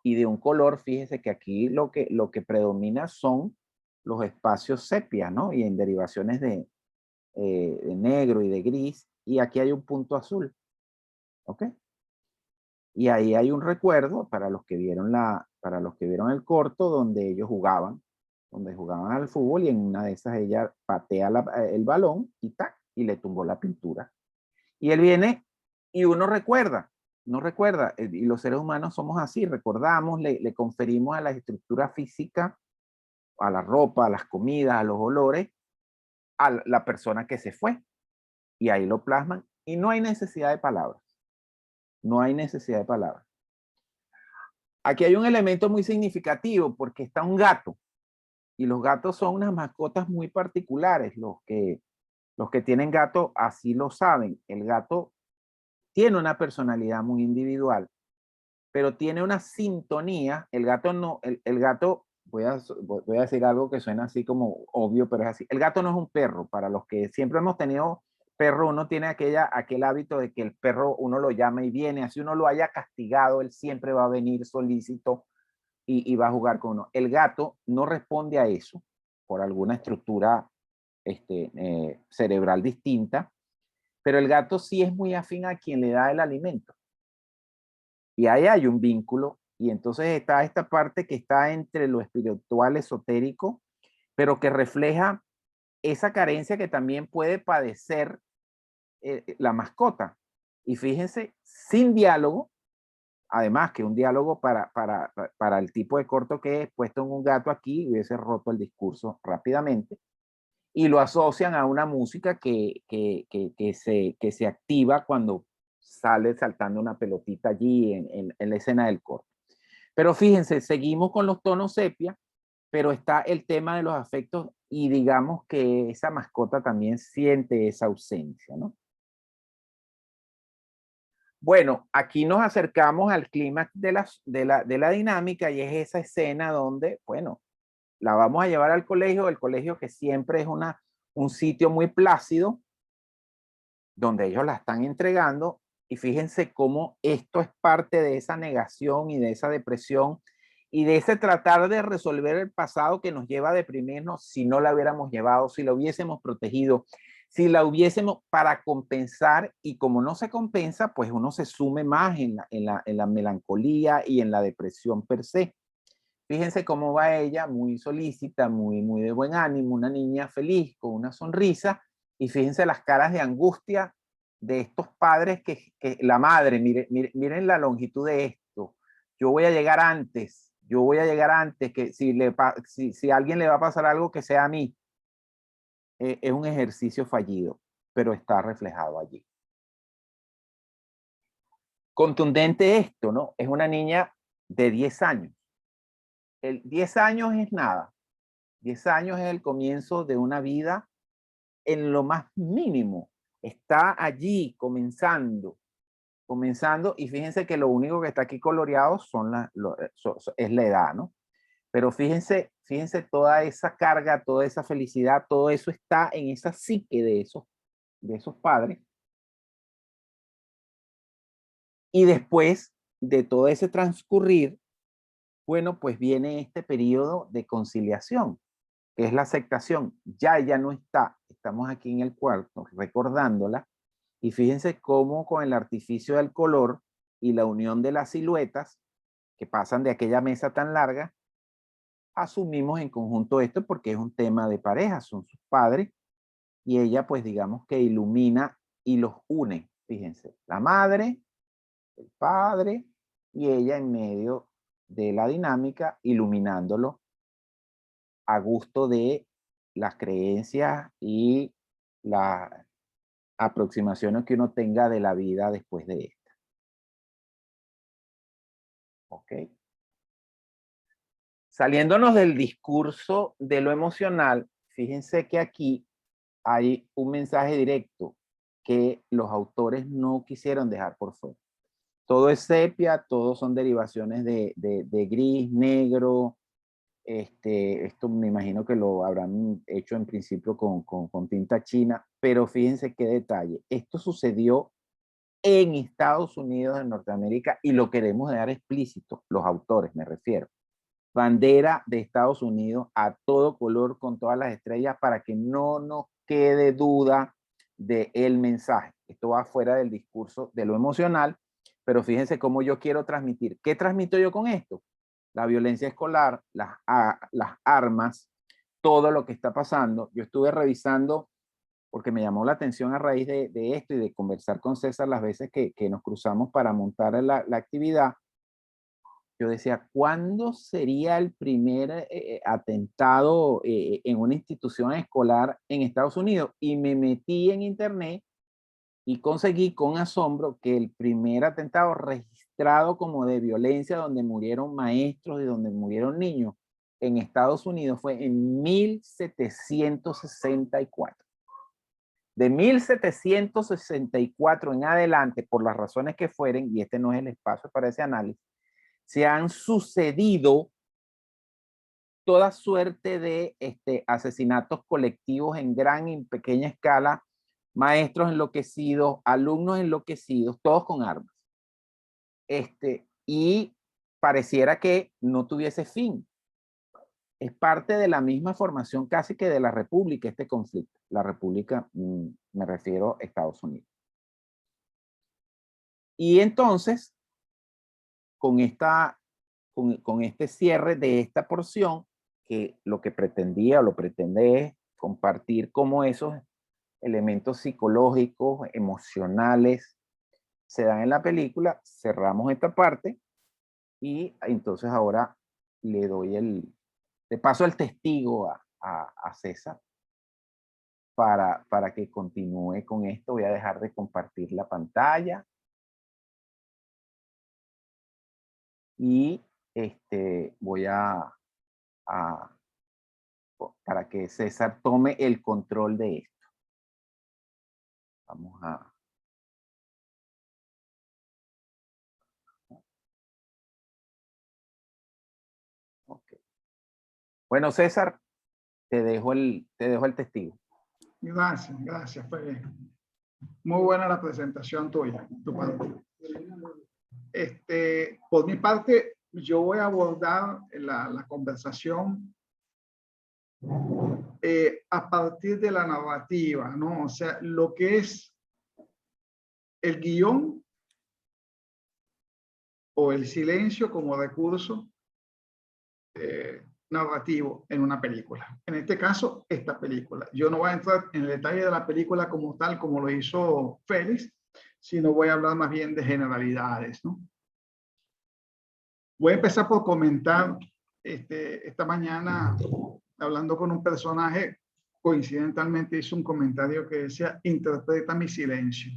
y de un color. Fíjese que aquí lo que predomina son los espacios sepia, ¿no? Y en derivaciones de negro y de gris, y aquí hay un punto azul, ¿ok? Y ahí hay un recuerdo para los que vieron el corto, donde ellos jugaban al fútbol, y en una de esas ella patea el balón y le tumbó la pintura. Y él viene y uno recuerda, y los seres humanos somos así, recordamos, le conferimos a la estructura física, a la ropa, a las comidas, a los olores, a la persona que se fue, y ahí lo plasman, y no hay necesidad de palabras. No hay necesidad de palabras. Aquí hay un elemento muy significativo, porque está un gato, y los gatos son unas mascotas muy particulares. Los que tienen gato así lo saben. El gato tiene una personalidad muy individual, pero tiene una sintonía. El gato voy a decir algo que suena así como obvio, pero es así. El gato no es un perro. Para los que siempre hemos tenido perro, uno tiene aquel hábito de que el perro uno lo llama y viene, así uno lo haya castigado, él siempre va a venir solícito y va a jugar con uno. El gato no responde a eso por alguna estructura cerebral distinta, pero el gato sí es muy afín a quien le da el alimento. Y ahí hay un vínculo, y entonces está esta parte que está entre lo espiritual, esotérico, pero que refleja esa carencia que también puede padecer la mascota. Y fíjense, sin diálogo, además que un diálogo para el tipo de corto que es puesto en un gato aquí, hubiese roto el discurso rápidamente, y lo asocian a una música que se activa cuando sale saltando una pelotita allí en la escena del corto. Pero fíjense, seguimos con los tonos sepia, pero está el tema de los afectos y digamos que esa mascota también siente esa ausencia, ¿no? Bueno, aquí nos acercamos al clímax de la dinámica y es esa escena donde, bueno, la vamos a llevar al colegio, el colegio que siempre es un sitio muy plácido, donde ellos la están entregando, y fíjense cómo esto es parte de esa negación y de esa depresión y de ese tratar de resolver el pasado que nos lleva a deprimirnos si no la hubiéramos llevado, si la hubiésemos protegido, si la hubiésemos para compensar, y como no se compensa, pues uno se sume más en la melancolía y en la depresión per se. Fíjense cómo va ella, muy solícita, muy de buen ánimo, una niña feliz, con una sonrisa, y fíjense las caras de angustia de estos padres que la madre, miren la longitud de esto. Yo voy a llegar antes, que si a alguien le va a pasar algo que sea a mí. Es un ejercicio fallido, pero está reflejado allí. Contundente esto, ¿no? Es una niña de 10 años. 10 años es nada. 10 años es el comienzo de una vida en lo más mínimo. Está allí comenzando, y fíjense que lo único que está aquí coloreado es la edad, ¿no? Pero fíjense toda esa carga, toda esa felicidad, todo eso está en esa psique de esos padres. Y después de todo ese transcurrir, bueno, pues viene este periodo de conciliación, que es la aceptación. Ya ella no está, estamos aquí en el cuarto recordándola, y fíjense cómo con el artificio del color y la unión de las siluetas que pasan de aquella mesa tan larga, asumimos en conjunto esto porque es un tema de pareja, son sus padres, y ella pues digamos que ilumina y los une. Fíjense, la madre, el padre y ella en medio de la dinámica, iluminándolo a gusto de las creencias y las aproximaciones que uno tenga de la vida después de esta. ¿Ok? Saliéndonos del discurso de lo emocional, fíjense que aquí hay un mensaje directo que los autores no quisieron dejar por fuera. Todo es sepia, todos son derivaciones de gris, negro. Esto me imagino que lo habrán hecho en principio con tinta china, pero fíjense qué detalle. Esto sucedió en Estados Unidos, en Norteamérica, y lo queremos dejar explícito, los autores me refiero. Bandera de Estados Unidos a todo color con todas las estrellas para que no nos quede duda del mensaje. Esto va fuera del discurso de lo emocional, pero fíjense cómo yo quiero transmitir. ¿Qué transmito yo con esto? La violencia escolar, las armas, todo lo que está pasando. Yo estuve revisando porque me llamó la atención a raíz de esto y de conversar con César las veces que nos cruzamos para montar la actividad. Yo decía, ¿cuándo sería el primer atentado en una institución escolar en Estados Unidos? Y me metí en internet y conseguí con asombro que el primer atentado registrado como de violencia donde murieron maestros y donde murieron niños en Estados Unidos fue en 1764. De 1764 en adelante, por las razones que fueren, y este no es el espacio para ese análisis, se han sucedido toda suerte de asesinatos colectivos en gran y pequeña escala, maestros enloquecidos, alumnos enloquecidos, todos con armas. Y pareciera que no tuviese fin. Es parte de la misma formación casi que de la República, este conflicto. La República, me refiero a Estados Unidos. Y entonces, con este cierre de esta porción, que lo que pretendía o lo pretende es compartir cómo esos elementos psicológicos, emocionales, se dan en la película, cerramos esta parte y entonces ahora le paso el testigo a César para que continúe con esto. Voy a dejar de compartir la pantalla. Y voy para que César tome el control de esto. Vamos a... Okay. Bueno, César, te dejo el testigo. Gracias, gracias. Fue muy buena la presentación tuya. Por mi parte, yo voy a abordar la conversación a partir de la narrativa, ¿no? O sea, lo que es el guión o el silencio como recurso narrativo en una película. En este caso, esta película. Yo no voy a entrar en el detalle de la película como tal, como lo hizo Félix, sino voy a hablar más bien de generalidades, ¿no? Voy a empezar por comentar, esta mañana, hablando con un personaje, coincidentalmente hizo un comentario que decía, interpreta mi silencio.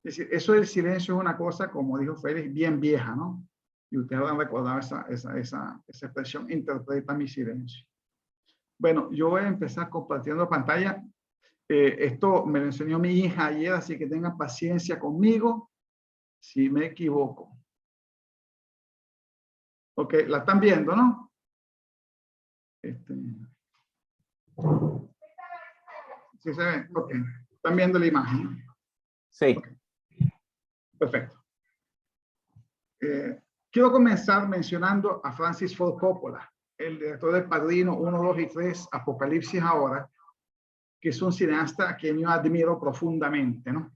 Es decir, eso del silencio es una cosa, como dijo Félix, bien vieja, ¿no? Y ustedes van a recordar esa expresión, interpreta mi silencio. Bueno, yo voy a empezar compartiendo pantalla. Esto me lo enseñó mi hija ayer, así que tengan paciencia conmigo si me equivoco. Ok, la están viendo, ¿no? ¿Sí se ve? Ok, están viendo la imagen. Sí. Okay. Perfecto. Quiero comenzar mencionando a Francis Ford Coppola, el director de Padrino 1, 2 y 3, Apocalipsis Ahora, que es un cineasta a quien yo admiro profundamente, ¿no?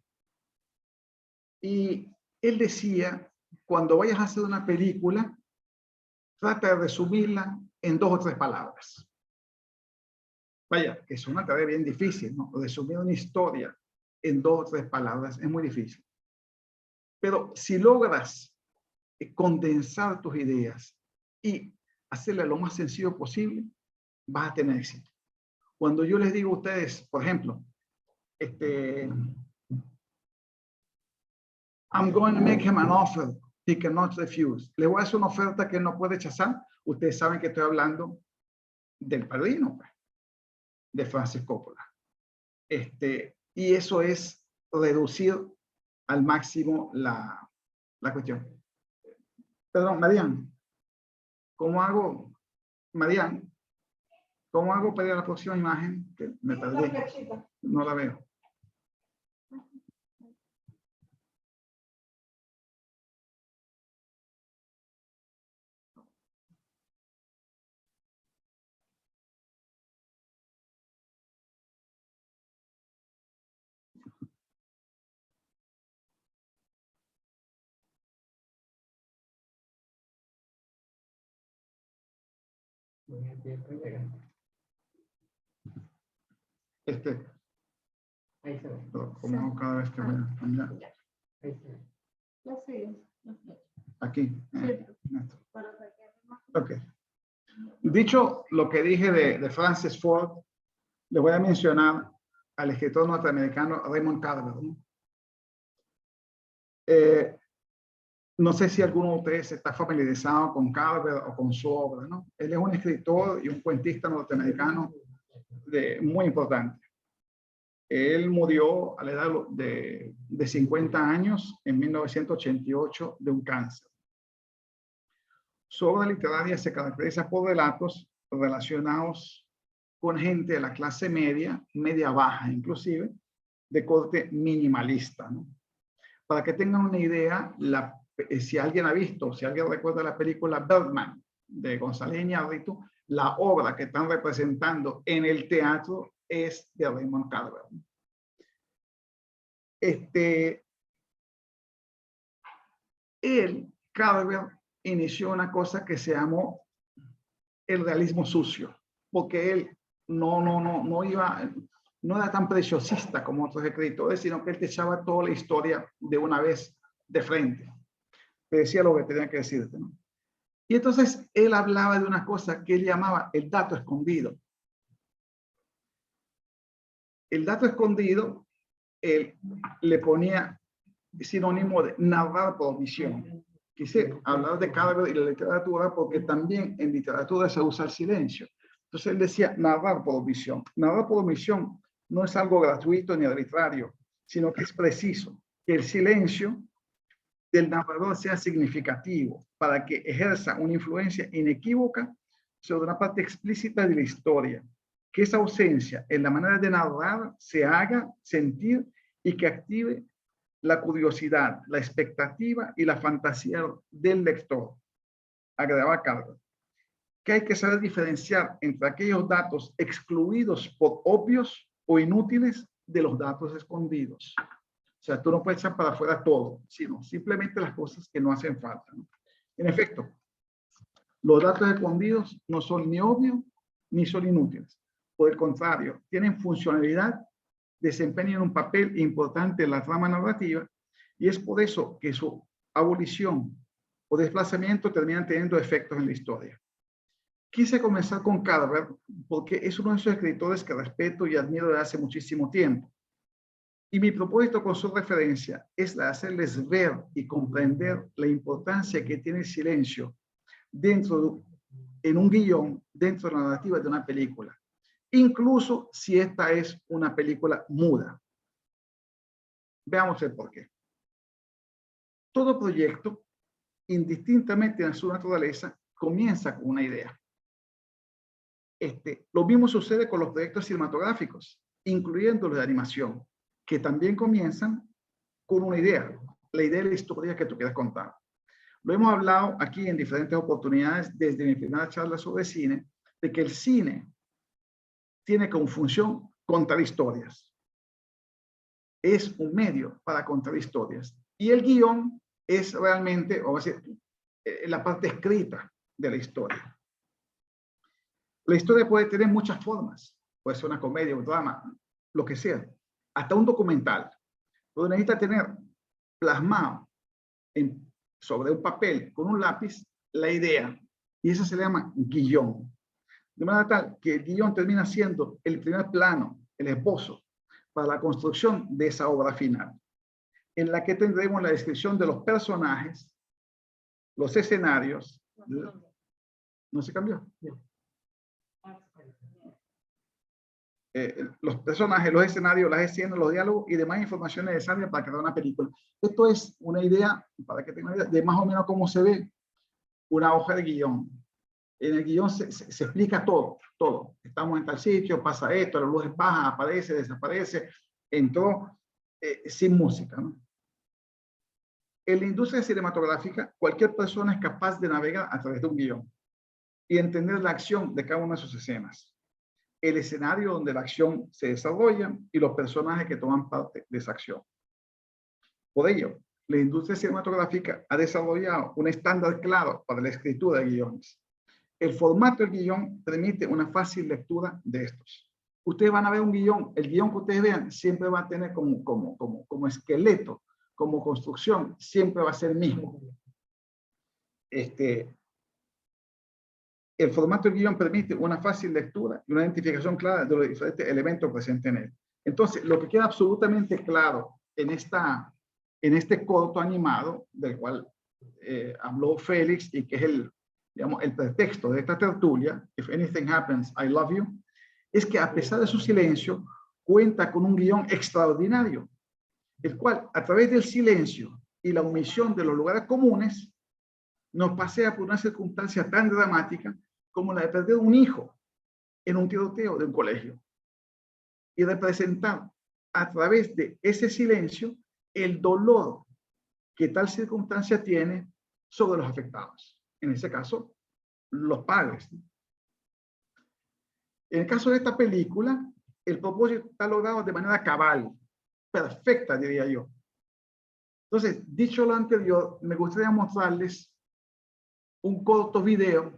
Y él decía, cuando vayas a hacer una película, trata de resumirla en 2 o 3 palabras. Vaya, que es una tarea bien difícil, ¿no? Resumir una historia en 2 o 3 palabras es muy difícil. Pero si logras condensar tus ideas y hacerle lo más sencillo posible, vas a tener éxito. Cuando yo les digo a ustedes, por ejemplo, I'm going to make him an offer he cannot refuse. Le voy a hacer una oferta que él no puede rechazar. Ustedes saben que estoy hablando del Padrino, de Francis Coppola. Y eso es reducir al máximo la cuestión. Perdón, Marian, ¿cómo hago, Marian? ¿Cómo hago para ir a la próxima imagen? Que me perdí. No la veo. Ahí se ve. Como hago cada vez que voy a cambiar. Ahí se ve. Aquí. Ok. Dicho lo que dije de Francis Ford, le voy a mencionar al escritor norteamericano Raymond Carver, ¿no? No sé si alguno de ustedes está familiarizado con Carver o con su obra, ¿no? Él es un escritor y un cuentista norteamericano muy importante. Él murió a la edad de 50 años en 1988 de un cáncer. Su obra literaria se caracteriza por relatos relacionados con gente de la clase media, media baja inclusive, de corte minimalista, ¿no? Para que tengan una idea, si alguien ha visto, si alguien recuerda la película Birdman de González Iñárritu, la obra que están representando en el teatro es de Raymond Carver. Carver inició una cosa que se llamó el realismo sucio, porque él no era tan preciosista como otros escritores, sino que él te echaba toda la historia de una vez de frente. Te decía lo que tenía que decirte, ¿no? Y entonces él hablaba de una cosa que él llamaba el dato escondido. El dato escondido, él le ponía sinónimo de narrar por omisión. Quise hablar de Carver y la literatura porque también en literatura se usa el silencio. Entonces él decía narrar por omisión. Narrar por omisión no es algo gratuito ni arbitrario, sino que es preciso que el silencio del narrador sea significativo para que ejerza una influencia inequívoca sobre una parte explícita de la historia. Que esa ausencia en la manera de narrar se haga sentir y que active la curiosidad, la expectativa y la fantasía del lector. Agregaba Carver que hay que saber diferenciar entre aquellos datos excluidos por obvios o inútiles de los datos escondidos. O sea, tú no puedes echar para afuera todo, sino simplemente las cosas que no hacen falta, ¿no? En efecto, los datos escondidos no son ni obvios ni son inútiles. Por el contrario, tienen funcionalidad, desempeñan un papel importante en la trama narrativa y es por eso que su abolición o desplazamiento terminan teniendo efectos en la historia. Quise comenzar con Carver porque es uno de esos escritores que respeto y admiro desde hace muchísimo tiempo. Y mi propósito con su referencia es la de hacerles ver y comprender la importancia que tiene el silencio en un guión, dentro de la narrativa de una película. Incluso si esta es una película muda. Veamos el porqué. Todo proyecto, indistintamente en su naturaleza, comienza con una idea. Lo mismo sucede con los proyectos cinematográficos, incluyendo los de animación, que también comienzan con una idea, la idea de la historia que tú quieras contar. Lo hemos hablado aquí en diferentes oportunidades desde mi primera charla sobre cine, de que el cine tiene como función contar historias. Es un medio para contar historias. Y el guión es realmente, o sea, la parte escrita de la historia. La historia puede tener muchas formas. Puede ser una comedia, un drama, lo que sea. Hasta un documental. Pero necesita tener plasmado sobre un papel con un lápiz la idea. Y eso se le llama guión. De manera tal que el guión termina siendo el primer plano, el esbozo, para la construcción de esa obra final, en la que tendremos la descripción de los personajes, los escenarios. ¿No se cambió? Los personajes, los escenarios, las escenas, los diálogos y demás información necesaria para crear una película. Esto es una idea, para que tengan una idea, de más o menos cómo se ve una hoja de guión. En el guión se explica todo, todo. Estamos en tal sitio, pasa esto, la luz baja, aparece, desaparece, entró sin música, ¿no? En la industria cinematográfica, cualquier persona es capaz de navegar a través de un guión y entender la acción de cada una de sus escenas, el escenario donde la acción se desarrolla y los personajes que toman parte de esa acción. Por ello, la industria cinematográfica ha desarrollado un estándar claro para la escritura de guiones. El formato del guión permite una fácil lectura de estos. Ustedes van a ver un guión, el guión que ustedes vean siempre va a tener como esqueleto, como construcción, siempre va a ser el mismo. El formato del guión permite una fácil lectura y una identificación clara de los diferentes elementos presentes en él. Entonces, lo que queda absolutamente claro en este corto animado, del cual habló Félix y que es el pretexto de esta tertulia, If Anything Happens, I Love You, es que a pesar de su silencio, cuenta con un guión extraordinario, el cual, a través del silencio y la omisión de los lugares comunes, nos pasea por una circunstancia tan dramática como la de perder un hijo en un tiroteo de un colegio y representar a través de ese silencio el dolor que tal circunstancia tiene sobre los afectados. En ese caso, los padres. En el caso de esta película, el propósito está logrado de manera cabal, perfecta, diría yo. Entonces, dicho lo anterior, me gustaría mostrarles un corto video.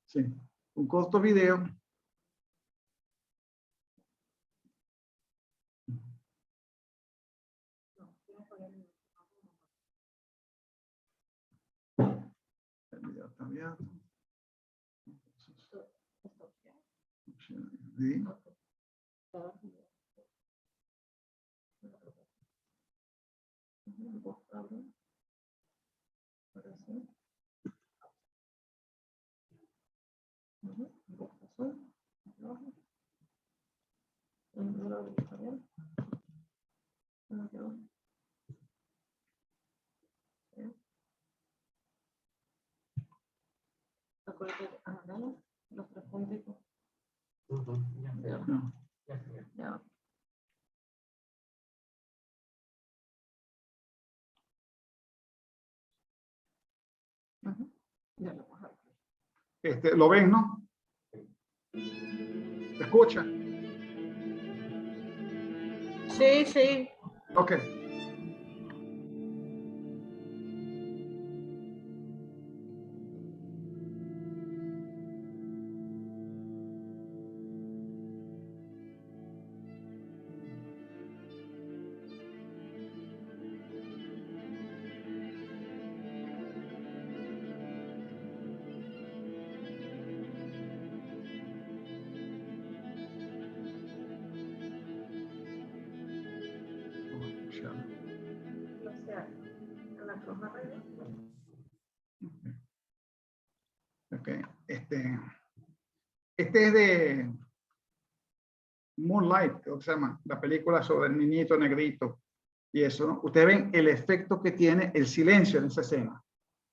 Sí, un corto video. El video está abierto. Sí. Lo ven, ¿no? ¿Se escucha? Sí, sí. Ok. Okay. Este es de Moonlight, creo que se llama, la película sobre el niñito negrito y eso, ¿no? Ustedes ven el efecto que tiene el silencio en esa escena.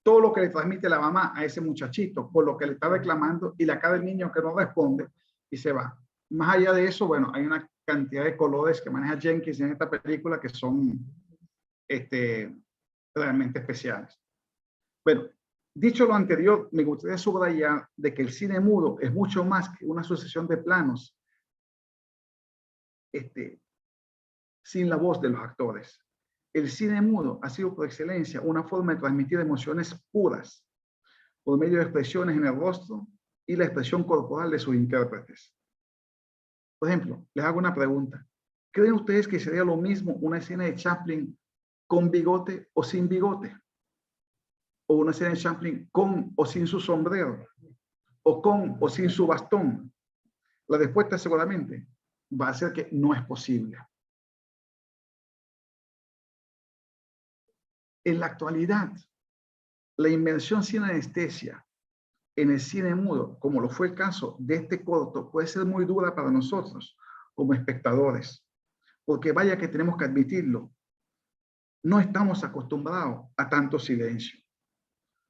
Todo lo que le transmite la mamá a ese muchachito, por lo que le está reclamando y la cara del niño que no responde y se va. Más allá de eso, bueno, hay una cantidad de colores que maneja Jenkins en esta película que son realmente especiales. Bueno, dicho lo anterior, me gustaría subrayar de que el cine mudo es mucho más que una sucesión de planos sin la voz de los actores. El cine mudo ha sido por excelencia una forma de transmitir emociones puras por medio de expresiones en el rostro y la expresión corporal de sus intérpretes. Por ejemplo, les hago una pregunta. ¿Creen ustedes que sería lo mismo una escena de Chaplin con bigote o sin bigote? ¿O una escena de Chaplin con o sin su sombrero? ¿O con o sin su bastón? La respuesta seguramente va a ser que no es posible. En la actualidad, la inmersión sin anestesia en el cine mudo, como lo fue el caso de este corto, puede ser muy dura para nosotros como espectadores, porque vaya que tenemos que admitirlo, no estamos acostumbrados a tanto silencio.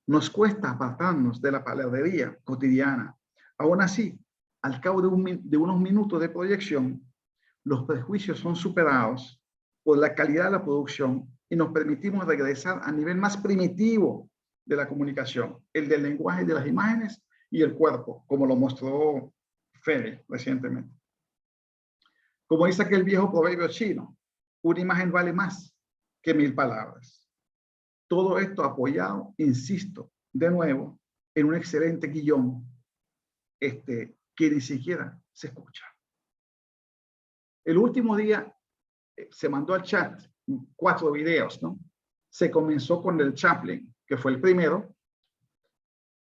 Nos cuesta apartarnos de la palabrería cotidiana. Aún así, al cabo de unos minutos de proyección, los prejuicios son superados por la calidad de la producción y nos permitimos regresar al nivel más primitivo de la comunicación, el del lenguaje de las imágenes y el cuerpo, como lo mostró Fede recientemente. Como dice aquel viejo proverbio chino, una imagen vale más que 1000 palabras. Todo esto apoyado, insisto, de nuevo, en un excelente guión que ni siquiera se escucha. El último día se mandó al chat 4 videos, ¿no? Se comenzó con el Chaplin, que fue el primero,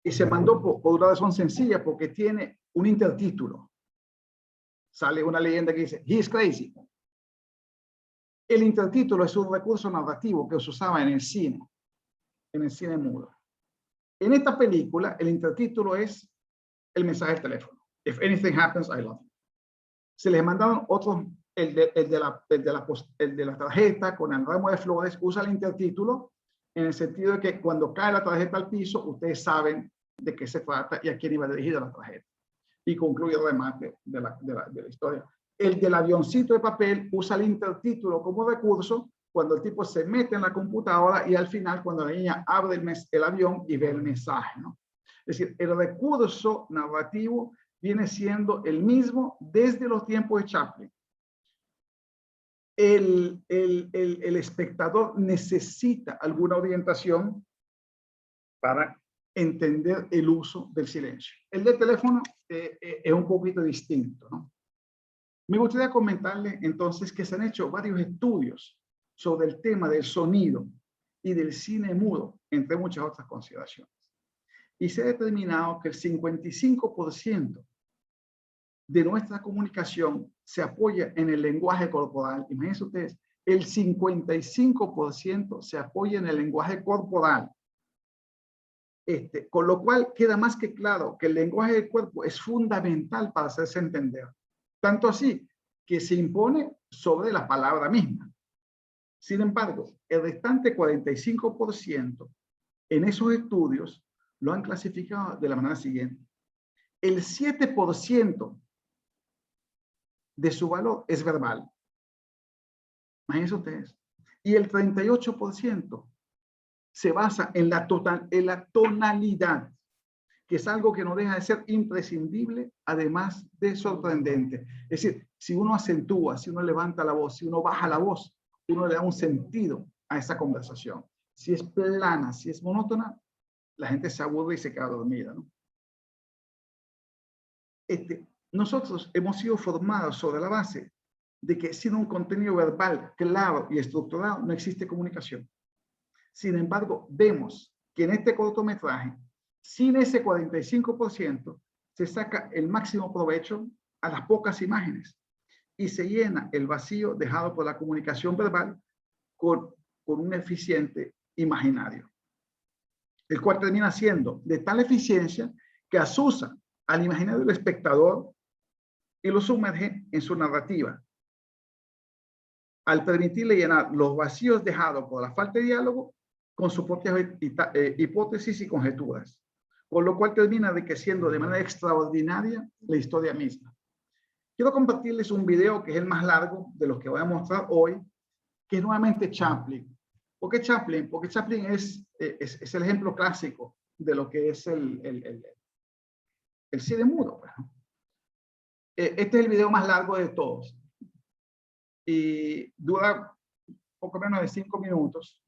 y se mandó por una razón sencilla, porque tiene un intertítulo. Sale una leyenda que dice, "He's crazy". El intertítulo es un recurso narrativo que se usaba en el cine mudo. En esta película, el intertítulo es el mensaje del teléfono. If anything happens, I love you. Se les mandaron otros, el de la tarjeta con el ramo de flores, usa el intertítulo en el sentido de que cuando cae la tarjeta al piso, ustedes saben de qué se trata y a quién iba dirigida la tarjeta. Y concluye el remate de la historia. El del avioncito de papel usa el intertítulo como recurso cuando el tipo se mete en la computadora y al final cuando la niña abre el avión y ve el mensaje, ¿no? Es decir, el recurso narrativo viene siendo el mismo desde los tiempos de Chaplin. El espectador necesita alguna orientación para entender el uso del silencio. El del teléfono es un poquito distinto, ¿no? Me gustaría comentarle entonces que se han hecho varios estudios sobre el tema del sonido y del cine mudo, entre muchas otras consideraciones. Y se ha determinado que el 55% de nuestra comunicación se apoya en el lenguaje corporal. Imagínense ustedes, el 55% se apoya en el lenguaje corporal. Con lo cual queda más que claro que el lenguaje del cuerpo es fundamental para hacerse entender. Tanto así que se impone sobre la palabra misma. Sin embargo, el restante 45% en esos estudios lo han clasificado de la manera siguiente. El 7% de su valor es verbal. Imagínense ustedes. Y el 38% se basa en la tonalidad, que es algo que no deja de ser imprescindible, además de sorprendente. Es decir, si uno acentúa, si uno levanta la voz, si uno baja la voz, uno le da un sentido a esa conversación. Si es plana, si es monótona, la gente se aburre y se queda dormida, ¿no? Nosotros hemos sido formados sobre la base de que sin un contenido verbal claro y estructurado no existe comunicación. Sin embargo, vemos que en este cortometraje, sin ese 45%, se saca el máximo provecho a las pocas imágenes y se llena el vacío dejado por la comunicación verbal con un eficiente imaginario, el cual termina siendo de tal eficiencia que asusa al imaginario del espectador y lo sumerge en su narrativa, al permitirle llenar los vacíos dejados por la falta de diálogo con sus propias hipótesis y conjeturas, con lo cual termina enriqueciendo de manera extraordinaria la historia misma. Quiero compartirles un video que es el más largo de los que voy a mostrar hoy, que es nuevamente Chaplin. ¿Por qué Chaplin? Porque Chaplin es el ejemplo clásico de lo que es el cine mudo. Este es el video más largo de todos y dura poco menos de 5 minutos,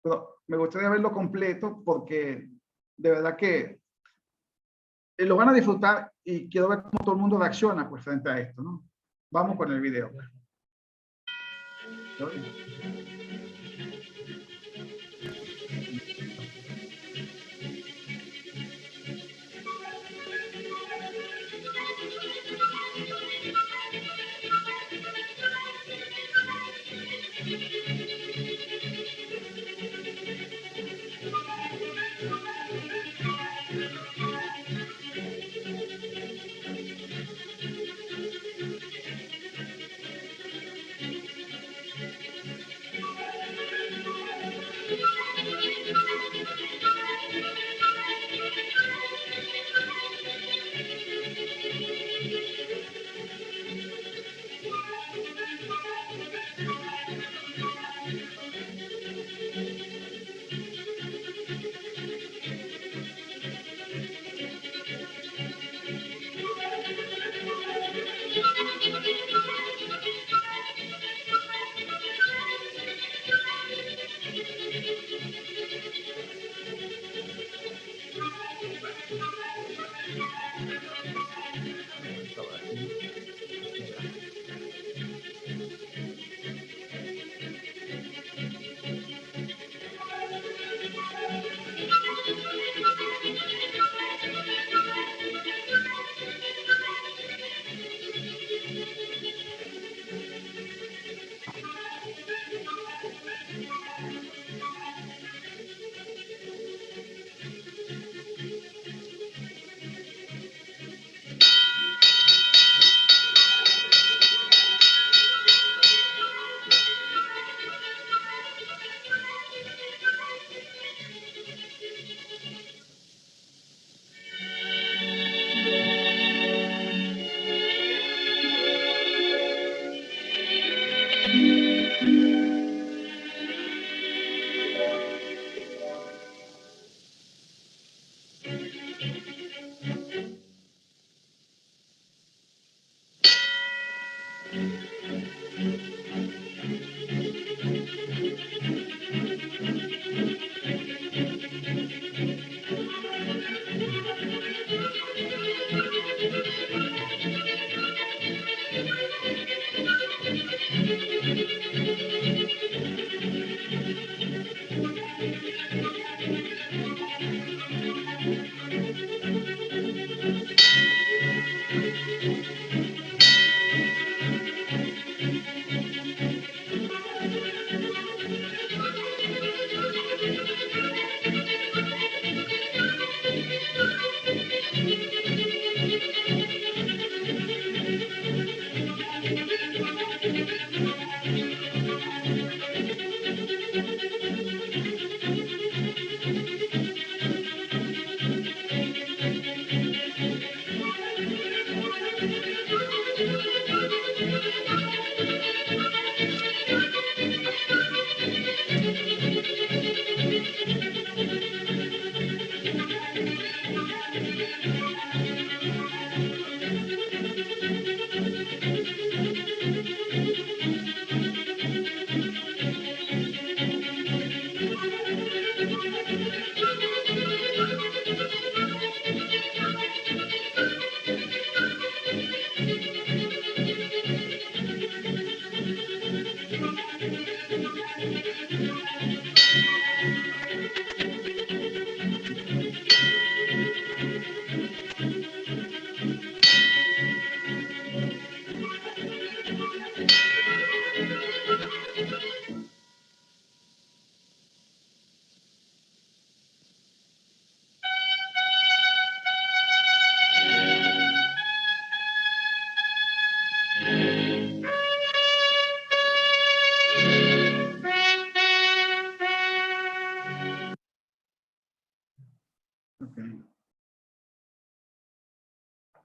pero me gustaría verlo completo porque de verdad que lo van a disfrutar y quiero ver cómo todo el mundo reacciona pues frente a esto, ¿no? Vamos con el video.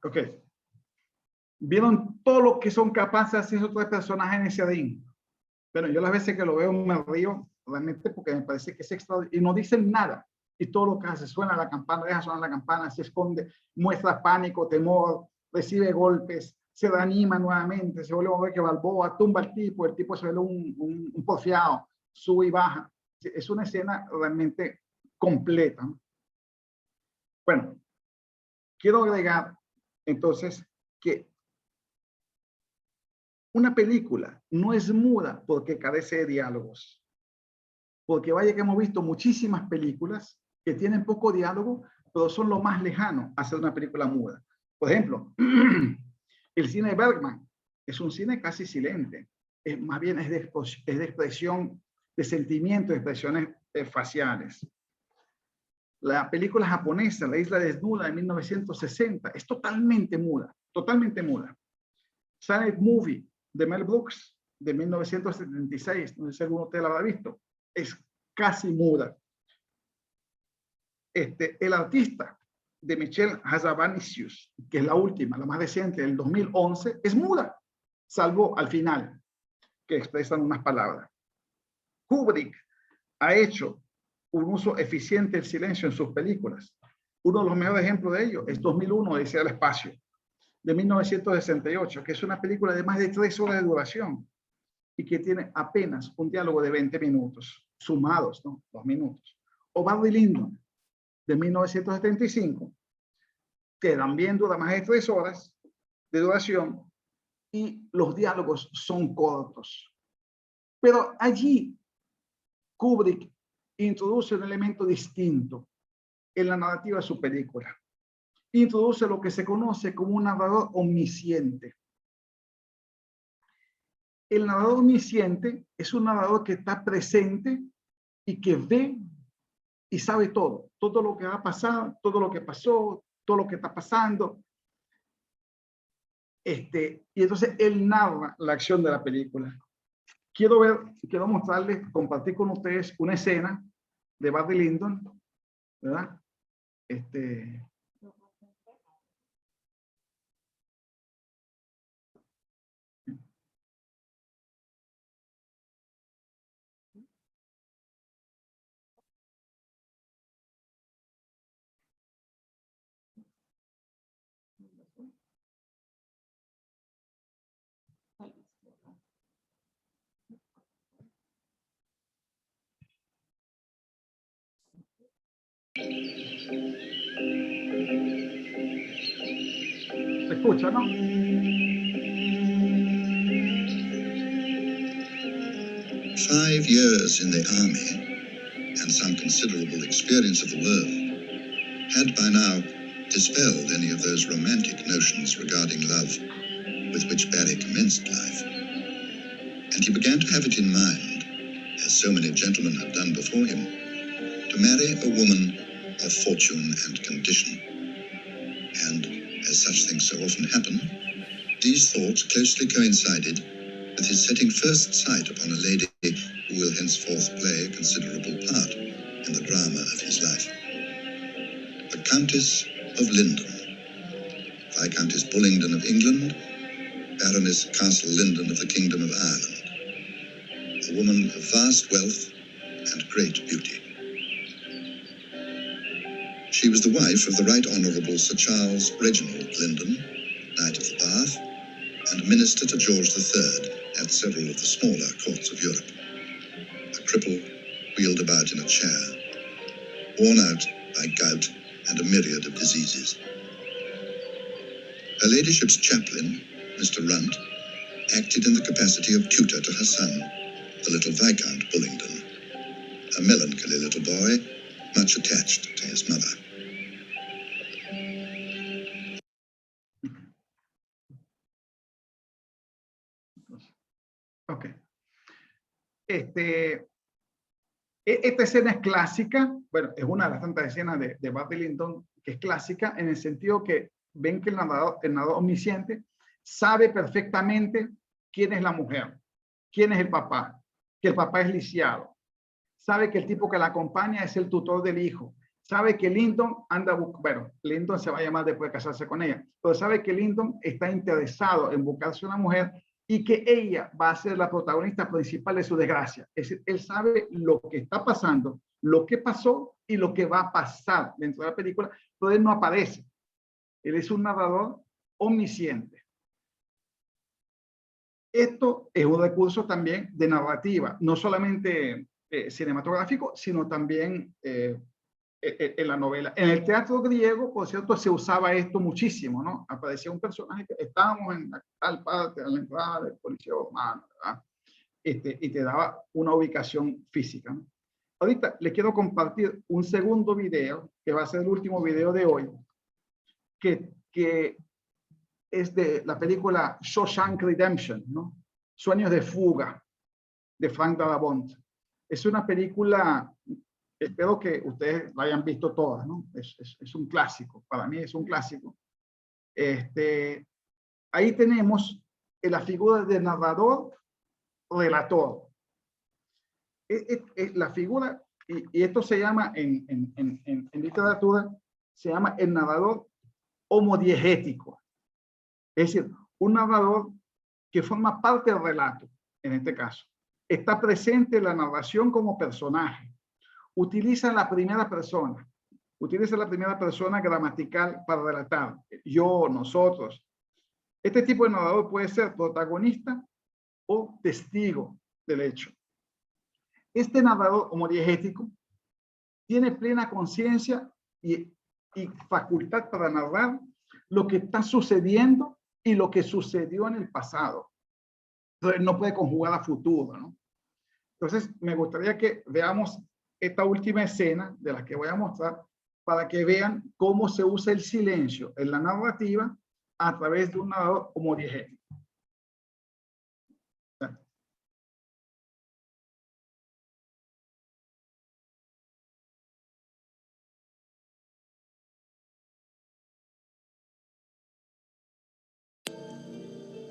Ok. ¿Vieron todo lo que son capaces de hacer esos tres personajes en ese adín? Bueno, yo las veces que lo veo me río realmente porque me parece que es extraordinario. Y no dicen nada. Y todo lo que hace, suena la campana, deja sonar la campana, se esconde, muestra pánico, temor, recibe golpes, se reanima nuevamente, se vuelve a ver que Balboa tumba al tipo, el tipo se vuelve un porfiado, sube y baja. Es una escena realmente completa. Bueno, quiero agregar entonces que una película no es muda porque carece de diálogos. Porque vaya que hemos visto muchísimas películas que tienen poco diálogo, pero son lo más lejano a ser una película muda. Por ejemplo, el cine de Bergman es un cine casi silente. Más bien es de expresión, de sentimiento, de expresiones faciales. La película japonesa, La Isla Desnuda, de 1960, es totalmente muda, totalmente muda. Silent Movie, de Mel Brooks, de 1976, no sé si alguno de ustedes la habrá visto, es casi muda. El artista, de Michel Hazanavicius, que es la última, la más reciente, del 2011, es muda, salvo al final, que expresan unas palabras. Kubrick ha hecho un uso eficiente del silencio en sus películas. Uno de los mejores ejemplos de ello es 2001, Odisea del Espacio, de 1968, que es una película de más de 3 horas de duración y que tiene apenas un diálogo de 20 minutos, sumados, ¿no? 2 minutos. O Barry Lyndon, de 1975, que también dura más de 3 horas de duración y los diálogos son cortos. Pero allí Kubrick introduce un elemento distinto en la narrativa de su película. Introduce lo que se conoce como un narrador omnisciente. El narrador omnisciente es un narrador que está presente y que ve y sabe todo. Todo lo que va a pasar, todo lo que pasó, todo lo que está pasando. Y entonces él narra la acción de la película. Quiero mostrarles, compartir con ustedes una escena de Barry Lyndon, ¿verdad? escucha, ¿no? 5 years in the army and some considerable experience of the world had by now dispelled any of those romantic notions regarding love with which Barry commenced life. And he began to have it in mind, as so many gentlemen had done before him, to marry a woman of fortune and condition. And as such things so often happen, these thoughts closely coincided with his setting first sight upon a lady who will henceforth play a considerable part in the drama of his life. The Countess of Linden, Viscountess Bullingdon of England, Baroness Castle Linden of the Kingdom of Ireland, a woman of vast wealth and great beauty. She was the wife of the Right Honourable Sir Charles Reginald Linden, Knight of the Bath, and Minister to George III at several of the smaller courts of Europe. A cripple wheeled about in a chair, worn out by gout and a myriad of diseases. Her ladyship's chaplain, Mr. Runt, acted in the capacity of tutor to her son, the little Viscount Bullingdon, a melancholy little boy, much attached to his mother. Ok. Esta escena es clásica, bueno, es una de las tantas escenas de Barry Lyndon que es clásica en el sentido que ven que el narrador omnisciente sabe perfectamente quién es la mujer, quién es el papá, que el papá es lisiado, sabe que el tipo que la acompaña es el tutor del hijo, sabe que Lyndon anda, bueno, Lyndon se va a llamar después de casarse con ella, pero sabe que Lyndon está interesado en buscarse una mujer y que ella va a ser la protagonista principal de su desgracia. Es decir, él sabe lo que está pasando, lo que pasó y lo que va a pasar dentro de la película, pero él no aparece. Él es un narrador omnisciente. Esto es un recurso también de narrativa, no solamente cinematográfico, sino también en la novela. En el teatro griego, por cierto, se usaba esto muchísimo, ¿no? Aparecía un personaje que estábamos en tal parte, a la entrada del Coliseo Romano, ¿verdad? Y te daba una ubicación física, ¿no? Ahorita les quiero compartir un segundo video, que va a ser el último video de hoy, que es de la película Shawshank Redemption, ¿no? Sueños de fuga, de Frank Darabont. Es una película, espero que ustedes la hayan visto todas, ¿no? Es un clásico, para mí es un clásico. Ahí tenemos la figura de narrador, relator. La figura, y esto se llama en literatura, se llama el narrador homodiegético. Es decir, un narrador que forma parte del relato, en este caso. Está presente en la narración como personaje. Utiliza la primera persona. Utiliza la primera persona gramatical para relatar. Yo, nosotros. Este tipo de narrador puede ser protagonista o testigo del hecho. Este narrador homodiegético tiene plena conciencia y facultad para narrar lo que está sucediendo y lo que sucedió en el pasado. Entonces, no puede conjugar a futuro, ¿no? Entonces, me gustaría que veamos esta última escena de la que voy a mostrar para que vean cómo se usa el silencio en la narrativa a través de un narrador homodiegético.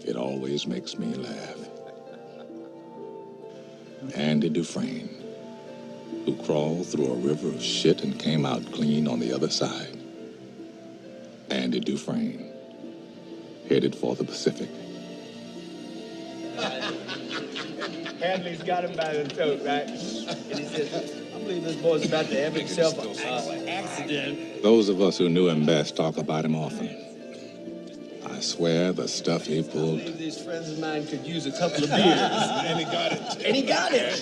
It always makes me laugh. Andy Dufresne, who crawled through a river of shit and came out clean on the other side. Andy Dufresne, headed for the Pacific. Hadley's got him by the throat, right? And he says, I believe this boy's about to have himself an accident. Those of us who knew him best talk about him often. I swear the stuff he pulled. I believe these friends of mine could use a couple of beers. And he got it. And he got it.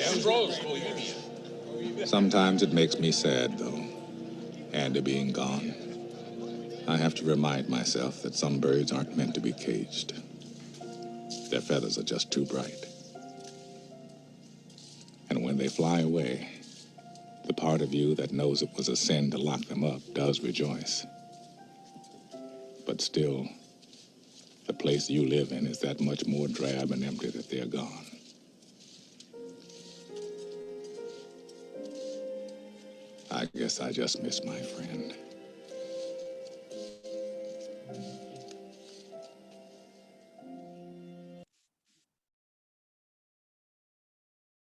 Sometimes it makes me sad, though, Andy being gone. I have to remind myself that some birds aren't meant to be caged. Their feathers are just too bright. And when they fly away, the part of you that knows it was a sin to lock them up does rejoice. But still, the place you live in is that much more drab and empty that they're gone. I guess I just miss my friend.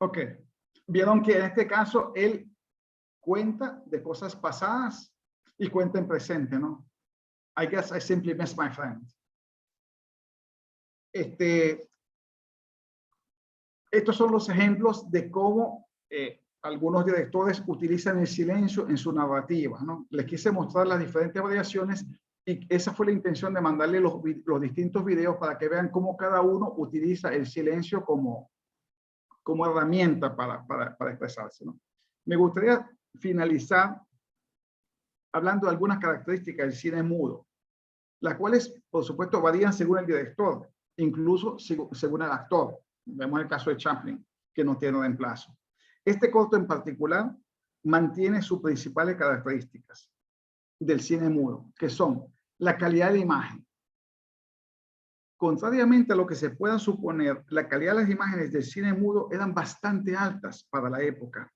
Ok. Vieron que en este caso él cuenta de cosas pasadas y cuenta en presente, ¿no? I guess I simply miss my friend. Estos son los ejemplos de cómo algunos directores utilizan el silencio en su narrativa, ¿no? Les quise mostrar las diferentes variaciones y esa fue la intención de mandarle los distintos videos para que vean cómo cada uno utiliza el silencio como herramienta para expresarse, ¿no? Me gustaría finalizar hablando de algunas características del cine mudo, las cuales, por supuesto, varían según el director, incluso según el actor. Vemos el caso de Chaplin, que no tiene reemplazo. Este corto en particular mantiene sus principales características del cine mudo, que son la calidad de la imagen. Contrariamente a lo que se pueda suponer, la calidad de las imágenes del cine mudo eran bastante altas para la época.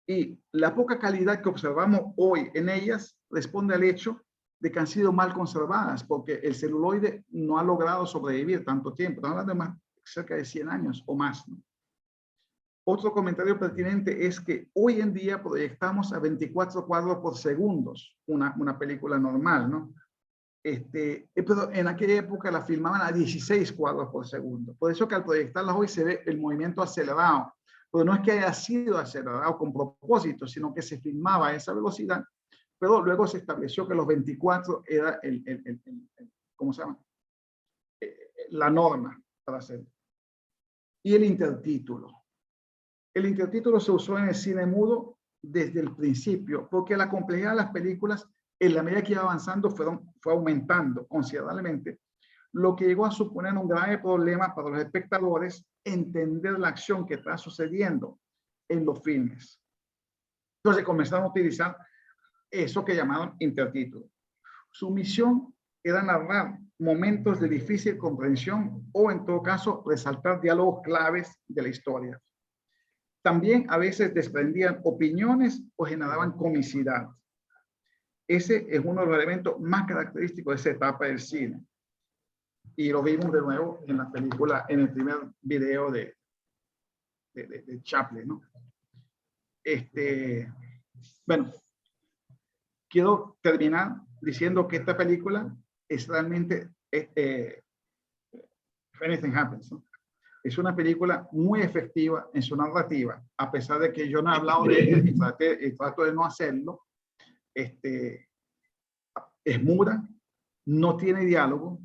Y la poca calidad que observamos hoy en ellas responde al hecho de que han sido mal conservadas, porque el celuloide no ha logrado sobrevivir tanto tiempo. Estamos hablando de más, cerca de 100 años o más, ¿no? Otro comentario pertinente es que hoy en día proyectamos a 24 cuadros por segundo una película normal, ¿no? Pero en aquella época la filmaban a 16 cuadros por segundo. Por eso que al proyectarlas hoy se ve el movimiento acelerado. Pero no es que haya sido acelerado con propósito, sino que se filmaba a esa velocidad, pero luego se estableció que los 24 era ¿cómo se llama? La norma para hacerlo. Y el intertítulo. El intertítulo se usó en el cine mudo desde el principio, porque la complejidad de las películas, en la medida que iba avanzando, fue aumentando considerablemente, lo que llegó a suponer un grave problema para los espectadores entender la acción que está sucediendo en los filmes. Entonces comenzaron a utilizar eso que llamaban intertítulos. Su misión era narrar momentos de difícil comprensión o, en todo caso, resaltar diálogos claves de la historia. También a veces desprendían opiniones o generaban comicidad. Ese es uno de los elementos más característicos de esa etapa del cine. Y lo vimos de nuevo en la película, en el primer video de Chaplin, ¿no? Bueno, quiero terminar diciendo que esta película es realmente If Anything Happens, ¿no? Es una película muy efectiva en su narrativa, a pesar de que yo no he hablado de ella y trato de no hacerlo. Es muda, no tiene diálogo,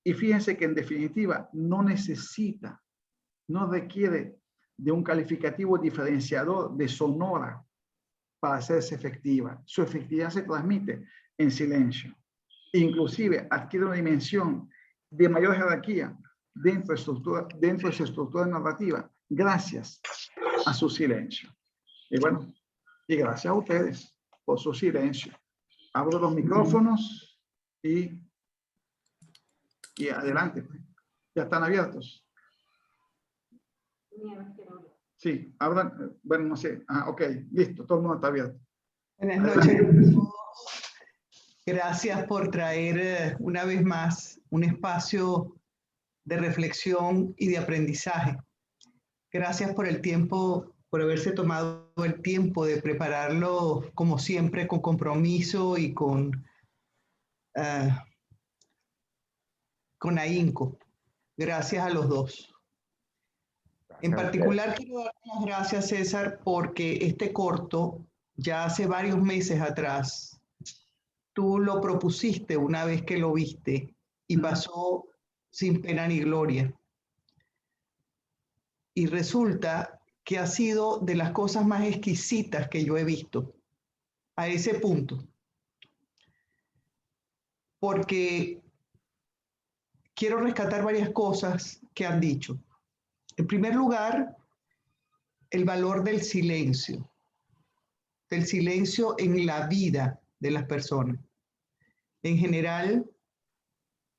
y fíjense que en definitiva no necesita, no requiere de un calificativo diferenciador de sonora para hacerse efectiva. Su efectividad se transmite en silencio. Inclusive adquiere una dimensión de mayor jerarquía dentro de su estructura narrativa, gracias a su silencio. Y bueno, y gracias a ustedes por su silencio. Abro los micrófonos y adelante. Ya están abiertos. Sí, abran. Bueno, no sé. Ok, listo, todo el mundo está abierto. Buenas noches. Gracias por traer una vez más un espacio de reflexión y de aprendizaje. Gracias por el tiempo, por haberse tomado el tiempo de prepararlo, como siempre, con compromiso y con ahínco. Gracias a los dos. En particular, quiero dar las gracias, César, porque este corto, ya hace varios meses atrás, tú lo propusiste una vez que lo viste y pasó sin pena ni gloria. Y resulta que ha sido de las cosas más exquisitas que yo he visto, a ese punto. porque quiero rescatar varias cosas que han dicho. En primer lugar, el valor del silencio en la vida de las personas. En general,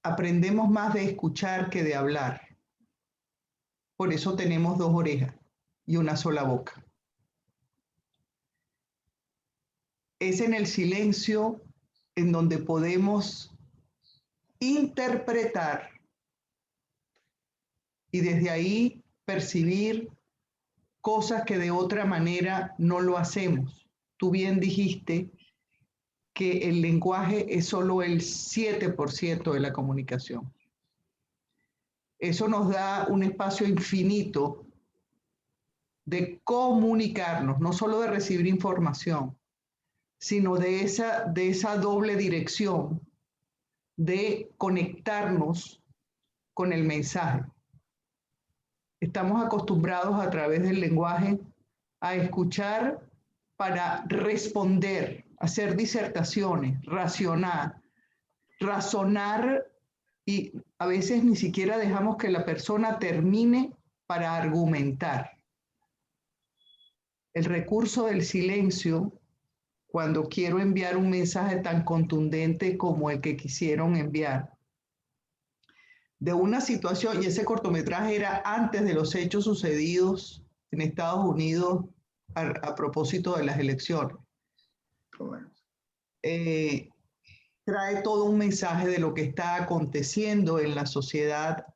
aprendemos más de escuchar que de hablar. Por eso tenemos 2 orejas y una sola boca. Es en el silencio en donde podemos interpretar y desde ahí percibir cosas que de otra manera no lo hacemos. Tú bien dijiste que el lenguaje es solo el 7% de la comunicación. Eso nos da un espacio infinito de comunicarnos, no solo de recibir información, sino de esa doble dirección de conectarnos con el mensaje. Estamos acostumbrados a través del lenguaje a escuchar para responder, hacer disertaciones, razonar y a veces ni siquiera dejamos que la persona termine para argumentar. El recurso del silencio, cuando quiero enviar un mensaje tan contundente como el que quisieron enviar, de una situación, y ese cortometraje era antes de los hechos sucedidos en Estados Unidos a propósito de las elecciones. Trae todo un mensaje de lo que está aconteciendo en la sociedad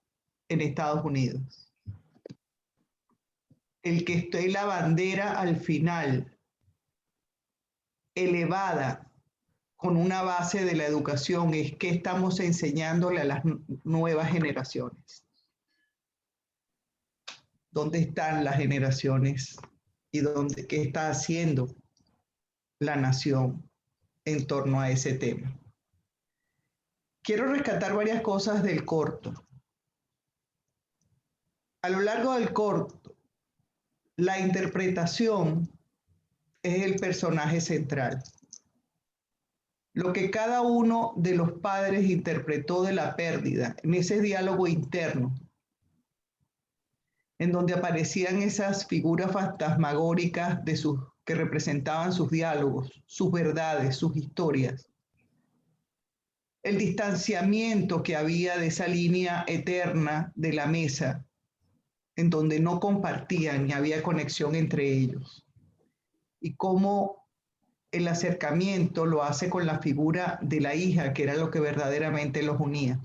en Estados Unidos. El que esté la bandera al final, elevada, con una base de la educación, es que estamos enseñándole a las nuevas generaciones. ¿Dónde están las generaciones y qué está haciendo la nación en torno a ese tema? Quiero rescatar varias cosas del corto. A lo largo del corto, la interpretación es el personaje central. Lo que cada uno de los padres interpretó de la pérdida, en ese diálogo interno, en donde aparecían esas figuras fantasmagóricas que representaban sus diálogos, sus verdades, sus historias. El distanciamiento que había de esa línea eterna de la mesa, en donde no compartían ni había conexión entre ellos. Y cómo el acercamiento lo hace con la figura de la hija, que era lo que verdaderamente los unía.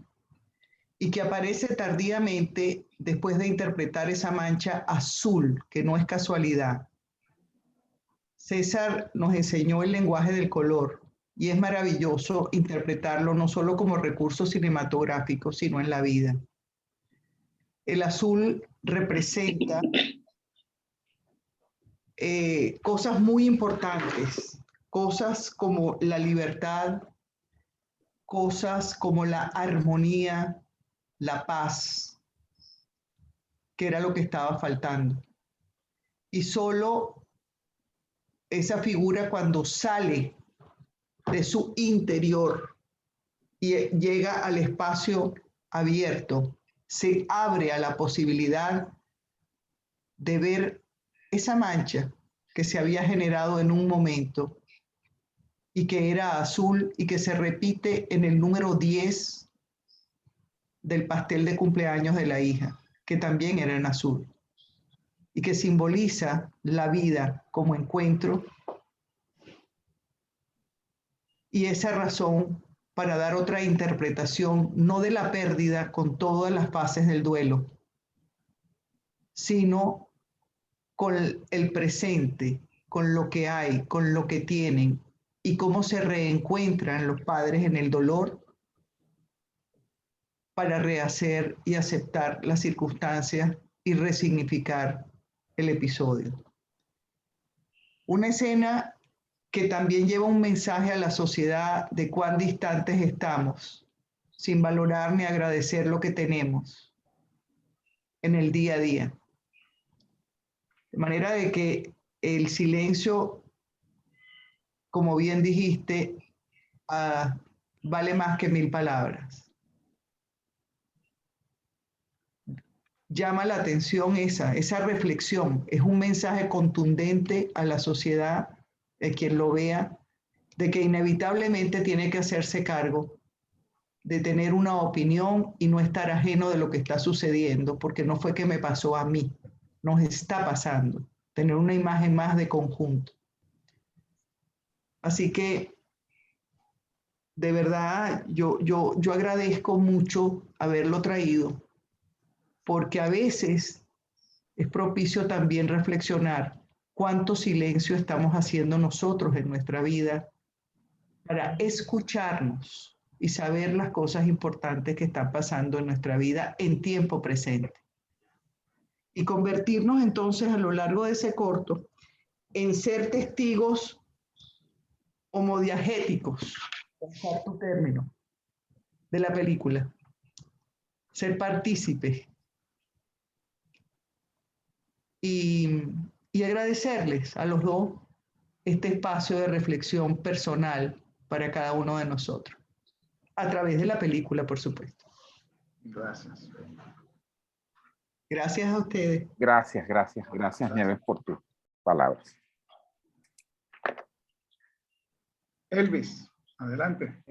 Y que aparece tardíamente después de interpretar esa mancha azul, que no es casualidad. César nos enseñó el lenguaje del color y es maravilloso interpretarlo no solo como recurso cinematográfico, sino en la vida. El azul representa cosas muy importantes, cosas como la libertad, cosas como la armonía, la paz, que era lo que estaba faltando. Y solo esa figura cuando sale de su interior y llega al espacio abierto, se abre a la posibilidad de ver esa mancha que se había generado en un momento y que era azul y que se repite en el número 10 del pastel de cumpleaños de la hija, que también era en azul y que simboliza la vida como encuentro y esa razón para dar otra interpretación, no de la pérdida con todas las fases del duelo, sino con el presente, con lo que hay, con lo que tienen y cómo se reencuentran los padres en el dolor para rehacer y aceptar las circunstancias y resignificar el episodio. Una escena que también lleva un mensaje a la sociedad de cuán distantes estamos, sin valorar ni agradecer lo que tenemos en el día a día. De manera de que el silencio, como bien dijiste, vale más que 1000 palabras. Llama la atención esa reflexión. Es un mensaje contundente a la sociedad, de quien lo vea, de que inevitablemente tiene que hacerse cargo de tener una opinión y no estar ajeno de lo que está sucediendo, porque no fue que me pasó a mí, nos está pasando. Tener una imagen más de conjunto. Así que, de verdad, yo agradezco mucho haberlo traído, porque a veces es propicio también reflexionar cuánto silencio estamos haciendo nosotros en nuestra vida para escucharnos y saber las cosas importantes que están pasando en nuestra vida en tiempo presente. Y convertirnos entonces a lo largo de ese corto en ser testigos homodiagéticos, usar tu término, de la película. Ser partícipes. Y agradecerles a los dos este espacio de reflexión personal para cada uno de nosotros. A través de la película, por supuesto. Gracias. Gracias a ustedes. Gracias, Nieves, por tus palabras. Elvis, adelante.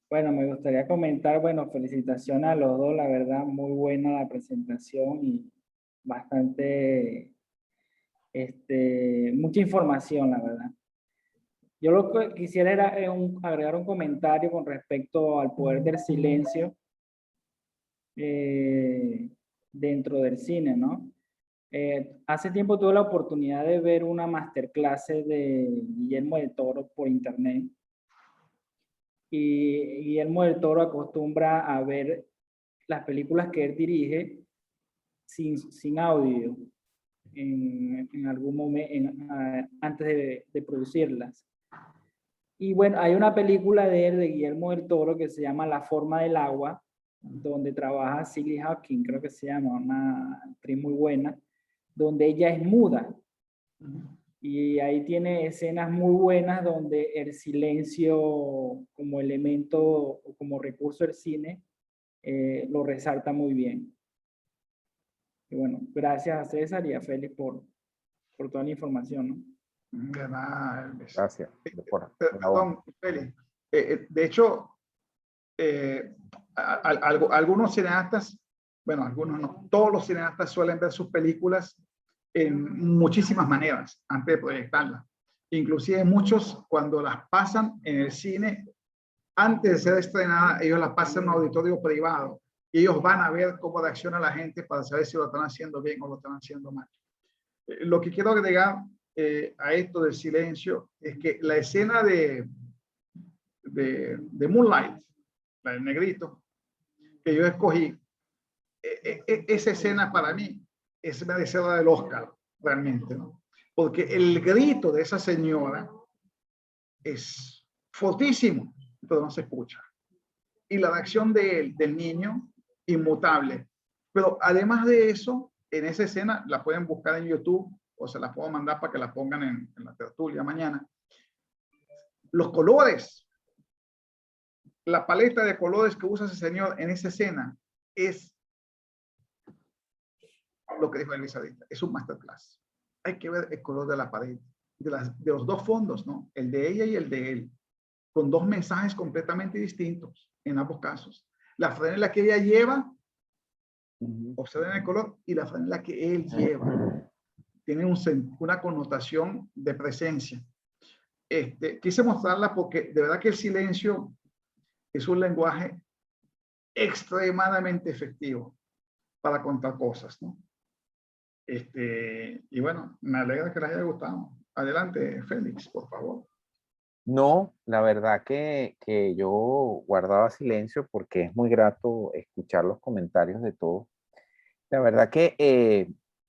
Bueno, me gustaría comentar, bueno, felicitaciones a los dos, la verdad, muy buena la presentación y bastante, mucha información, la verdad. Yo lo que quisiera era agregar un comentario con respecto al poder del silencio dentro del cine, ¿no? Hace tiempo tuve la oportunidad de ver una masterclass de Guillermo del Toro por internet. Y Guillermo del Toro acostumbra a ver las películas que él dirige sin audio en algún momento, antes de producirlas. Y bueno, hay una película de él, de Guillermo del Toro, que se llama La forma del agua, donde trabaja Sally Hawkins, creo que se llama, una actriz muy buena, donde ella es muda. Y ahí tiene escenas muy buenas donde el silencio como elemento o como recurso del cine lo resalta muy bien. Y bueno, gracias a César y a Félix por toda la información, ¿no? De nada, Elvis. Gracias. Perdón, Félix. De hecho, algunos cineastas, bueno, algunos no, todos los cineastas suelen ver sus películas en muchísimas maneras antes de proyectarlas. Inclusive muchos, cuando las pasan en el cine, antes de ser estrenada, ellos las pasan en un auditorio privado y ellos van a ver cómo reacciona la gente para saber si lo están haciendo bien o lo están haciendo mal. Lo que quiero agregar a esto del silencio es que la escena de Moonlight, la del negrito, que yo escogí, esa escena para mí es merecedora del Oscar, realmente, ¿no? Porque el grito de esa señora es fortísimo, pero no se escucha. Y la reacción de él, del niño, inmutable. Pero además de eso, en esa escena, la pueden buscar en YouTube o se la puedo mandar para que la pongan en la tertulia mañana. Los colores, la paleta de colores que usa ese señor en esa escena es lo que dijo Elvis ahorita, es un masterclass. Hay que ver el color de la pared, de los dos fondos, ¿no? El de ella y el de él, con dos mensajes completamente distintos en ambos casos. La franela que ella lleva, observen el color, y la franela que él lleva. Tienen una connotación de presencia. Quise mostrarla porque de verdad que el silencio es un lenguaje extremadamente efectivo para contar cosas, ¿no? Y bueno, me alegra que les haya gustado. Adelante, Félix, por favor. No, la verdad que yo guardaba silencio porque es muy grato escuchar los comentarios de todos. La verdad que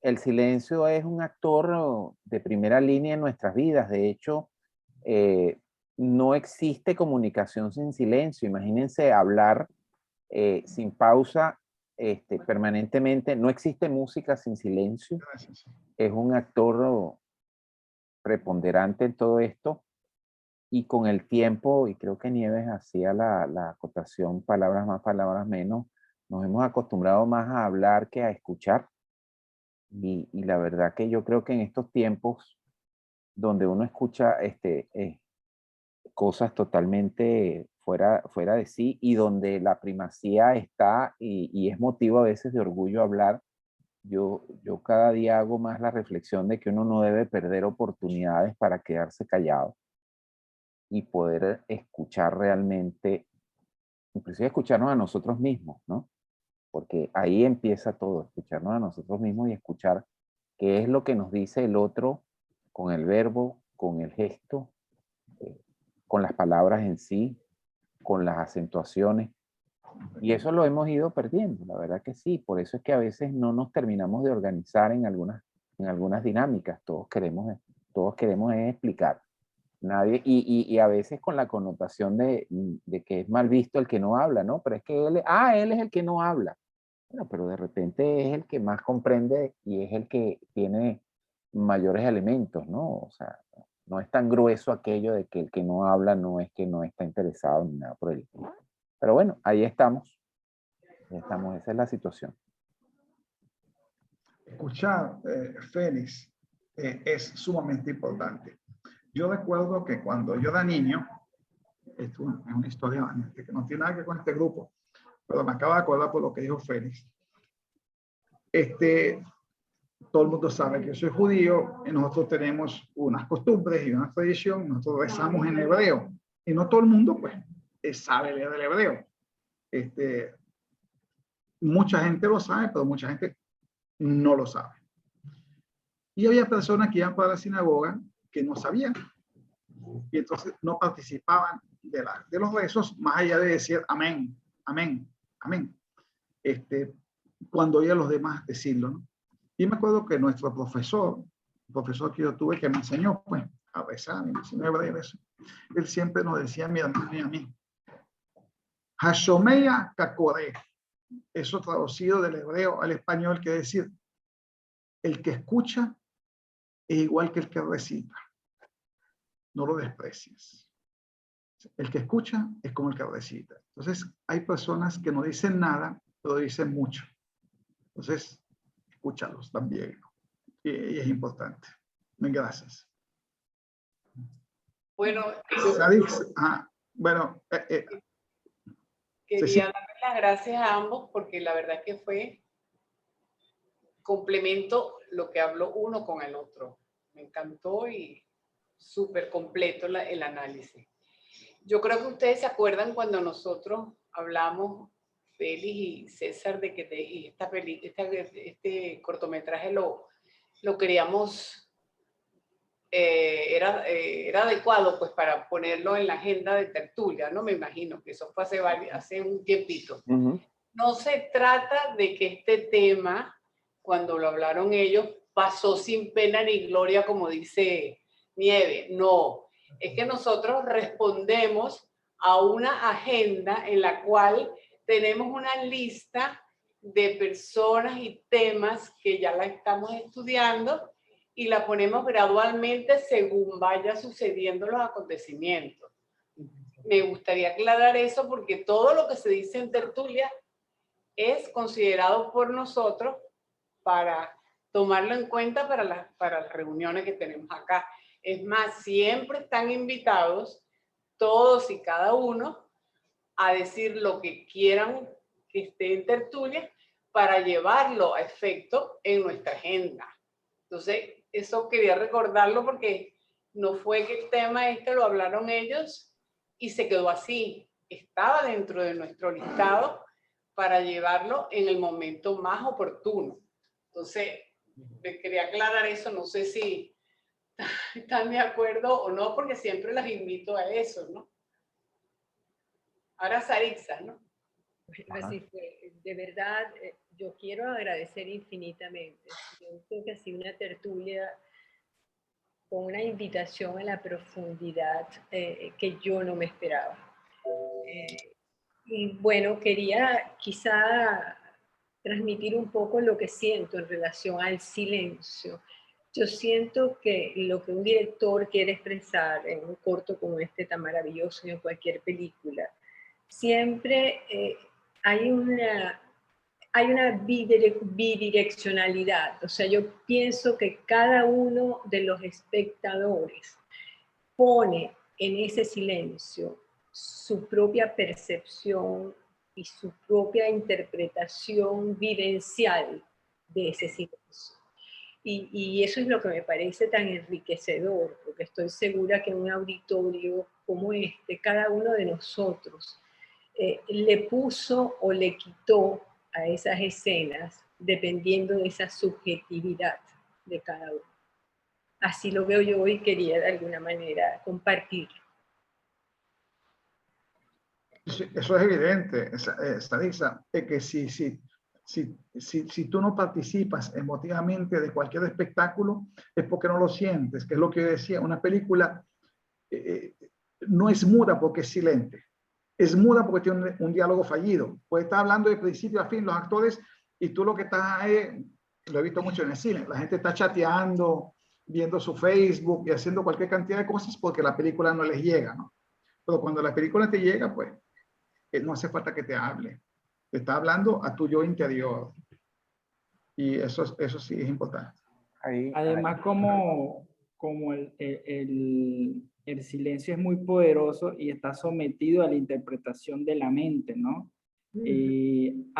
el silencio es un actor de primera línea en nuestras vidas. De hecho, no existe comunicación sin silencio. Imagínense hablar sin pausa permanentemente. No existe música sin silencio. Gracias. Es un actor preponderante en todo esto. y con el tiempo, y creo que Nieves hacía la acotación, palabras más, palabras menos, nos hemos acostumbrado más a hablar que a escuchar. Y la verdad que yo creo que en estos tiempos donde uno escucha cosas totalmente fuera de sí y donde la primacía está y es motivo a veces de orgullo hablar, yo cada día hago más la reflexión de que uno no debe perder oportunidades para quedarse callado y poder escuchar realmente, inclusive escucharnos a nosotros mismos, ¿no? Porque ahí empieza todo, escucharnos a nosotros mismos y escuchar qué es lo que nos dice el otro con el verbo, con el gesto, con las palabras en sí, con las acentuaciones. Y eso lo hemos ido perdiendo, la verdad que sí. Por eso es que a veces no nos terminamos de organizar en algunas dinámicas. Todos queremos explicar. Nadie, y a veces con la connotación de que es mal visto el que no habla, ¿no? Pero es que él es el que no habla. Bueno, pero de repente es el que más comprende y es el que tiene mayores elementos, ¿no? O sea, no es tan grueso aquello de que el que no habla no es que no está interesado ni nada por el estilo. Pero bueno, ahí estamos. Esa es la situación. Escuchar, Félix, es sumamente importante. Yo recuerdo que cuando yo era niño, esto es una historia que no tiene nada que ver con este grupo, pero me acabo de acordar por lo que dijo Félix. Todo el mundo sabe que yo soy judío y nosotros tenemos unas costumbres y una tradición, nosotros rezamos en hebreo y no todo el mundo pues sabe leer el hebreo. Mucha gente lo sabe, pero mucha gente no lo sabe. Y había personas que iban para la sinagoga que no sabían y entonces no participaban de los rezos más allá de decir amén, amén, amén. Cuando oía a los demás decirlo, ¿no? Y me acuerdo que nuestro profesor, el profesor que yo tuve que me enseñó pues a rezar, me enseñó hebreo, eso. Él siempre nos decía, mira, a mí, Hashomea Kakore, eso traducido del hebreo al español quiere decir, el que escucha es igual que el que recita. No lo desprecies. El que escucha es como el que recita. Entonces, hay personas que no dicen nada, pero dicen mucho. Entonces, escúchalos también. Y es importante. Gracias. Bueno, bueno, quería darle las gracias a ambos porque la verdad que fue complemento lo que habló uno con el otro. Me encantó y súper completo el análisis. Yo creo que ustedes se acuerdan cuando nosotros hablamos, Félix y César, de que este cortometraje lo queríamos, era adecuado pues para ponerlo en la agenda de tertulia, ¿no? Me imagino que eso fue hace un tiempito. No se trata de que este tema, cuando lo hablaron ellos, pasó sin pena ni gloria, como dice Nieve. No, es que nosotros respondemos a una agenda en la cual tenemos una lista de personas y temas que ya la estamos estudiando y la ponemos gradualmente según vaya sucediendo los acontecimientos. Me gustaría aclarar eso porque todo lo que se dice en tertulia es considerado por nosotros para tomarlo en cuenta para las reuniones que tenemos acá. Es más, siempre están invitados todos y cada uno a decir lo que quieran que esté en tertulia para llevarlo a efecto en nuestra agenda. Entonces, eso quería recordarlo porque no fue que el tema lo hablaron ellos y se quedó así. Estaba dentro de nuestro listado para llevarlo en el momento más oportuno. Entonces, les quería aclarar eso, no sé si están de acuerdo o no, porque siempre las invito a eso, ¿no? Ahora Sarixa, ¿no? Así fue. De verdad, yo quiero agradecer infinitamente. Yo creo que ha sido una tertulia con una invitación a la profundidad que yo no me esperaba. Y bueno, quería quizá transmitir un poco lo que siento en relación al silencio. Yo siento que lo que un director quiere expresar en un corto como este tan maravilloso y en cualquier película, siempre hay una bidireccionalidad. O sea, yo pienso que cada uno de los espectadores pone en ese silencio su propia percepción y su propia interpretación vivencial de ese silencio. Y eso es lo que me parece tan enriquecedor, porque estoy segura que en un auditorio como este, cada uno de nosotros le puso o le quitó a esas escenas dependiendo de esa subjetividad de cada uno. Así lo veo yo y quería de alguna manera compartir. Sí, eso es evidente, Sarisa, es que si tú no participas emotivamente de cualquier espectáculo, es porque no lo sientes, que es lo que yo decía, una película no es muda porque es silente, es muda porque tiene un diálogo fallido, puede estar hablando de principio a fin los actores y tú lo que estás lo he visto mucho en el cine, la gente está chateando, viendo su Facebook y haciendo cualquier cantidad de cosas porque la película no les llega, ¿no? Pero cuando la película te llega, pues no hace falta que te hable. Te está hablando a tu yo interior. Y eso sí es importante. Además, como el silencio es muy poderoso y está sometido a la interpretación de la mente, ¿no? En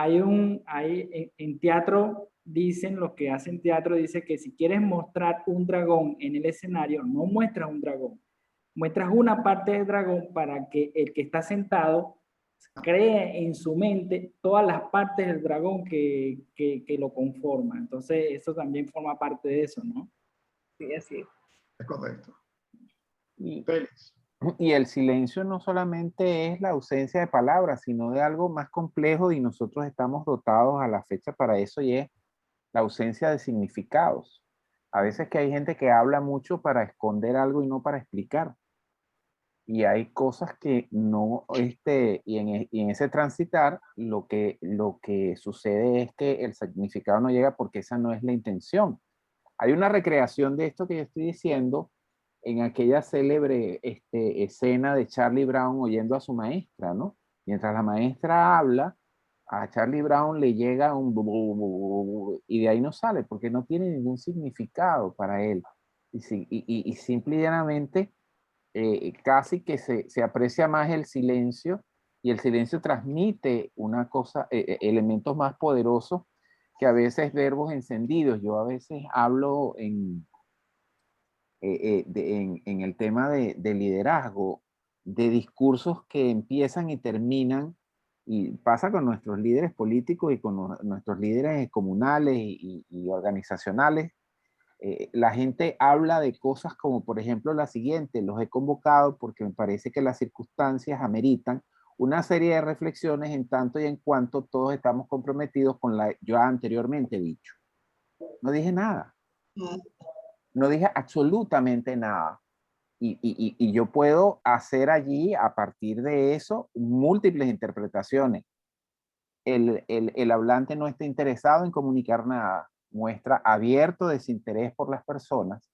teatro, dicen, los que hacen teatro, dicen que si quieres mostrar un dragón en el escenario, no muestras un dragón, muestras una parte del dragón para que el que está sentado cree en su mente todas las partes del dragón que lo conforman. Entonces, eso también forma parte de eso, ¿no? Sí, así. Es correcto. Y el silencio no solamente es la ausencia de palabras, sino de algo más complejo y nosotros estamos dotados a la fecha para eso y es la ausencia de significados. A veces que hay gente que habla mucho para esconder algo y no para explicar. Y hay cosas que no, y en ese transitar, lo que sucede es que el significado no llega porque esa no es la intención. Hay una recreación de esto que yo estoy diciendo en aquella célebre escena de Charlie Brown oyendo a su maestra, ¿no? Mientras la maestra habla, a Charlie Brown le llega un y de ahí no sale porque no tiene ningún significado para él. Y simple y llanamente casi que se aprecia más el silencio y el silencio transmite una cosa, elementos más poderosos que a veces verbos encendidos. Yo a veces hablo en el tema de liderazgo, de discursos que empiezan y terminan, y pasa con nuestros líderes políticos y con nuestros líderes comunales y organizacionales. La gente habla de cosas como, por ejemplo, la siguiente: los he convocado porque me parece que las circunstancias ameritan una serie de reflexiones en tanto y en cuanto todos estamos comprometidos con la yo anteriormente dicho. No dije nada. No dije absolutamente nada. Y yo puedo hacer allí, a partir de eso, múltiples interpretaciones. El hablante no está interesado en comunicar nada, muestra abierto desinterés por las personas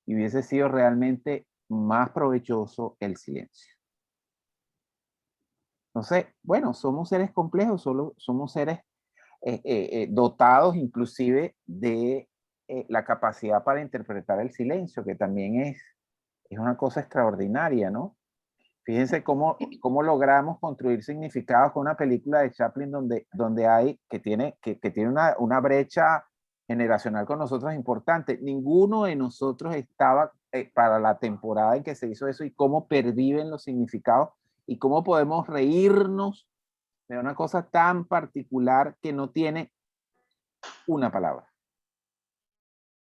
y hubiese sido realmente más provechoso el silencio. Entonces, bueno, somos seres complejos, somos seres dotados inclusive de la capacidad para interpretar el silencio, que también es una cosa extraordinaria, ¿no? Fíjense cómo logramos construir significados con una película de Chaplin donde hay, que tiene una brecha generacional con nosotros importante. Ninguno de nosotros estaba para la temporada en que se hizo eso, y cómo perviven los significados y cómo podemos reírnos de una cosa tan particular que no tiene una palabra.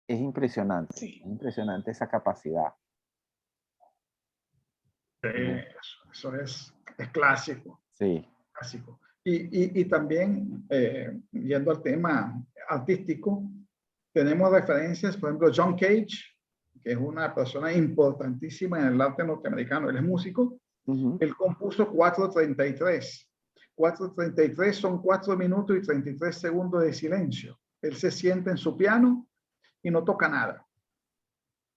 Es impresionante, es impresionante esa capacidad. Eso es clásico. Sí. Clásico. Y también, yendo al tema artístico, tenemos referencias, por ejemplo, John Cage, que es una persona importantísima en el arte norteamericano. Él es músico. Él compuso 4:33. 4:33 son 4 minutos y 33 segundos de silencio. Él se sienta en su piano y no toca nada.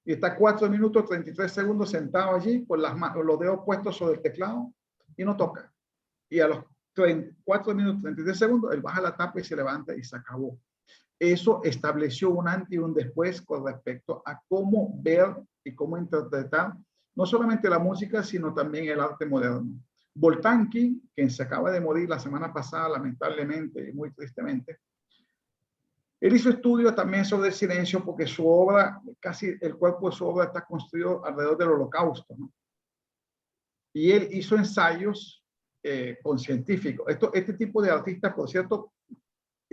y está 4 minutos 33 segundos sentado allí con los dedos puestos sobre el teclado y no toca. Y a los 4 minutos 33 segundos, él baja la tapa y se levanta y se acabó. Eso estableció un antes y un después con respecto a cómo ver y cómo interpretar no solamente la música, sino también el arte moderno. Boltanqui, quien se acaba de morir la semana pasada, lamentablemente y muy tristemente, él hizo estudios también sobre el silencio porque su obra, casi el cuerpo de su obra está construido alrededor del Holocausto, ¿no? Y él hizo ensayos con científicos. Este tipo de artistas, por cierto,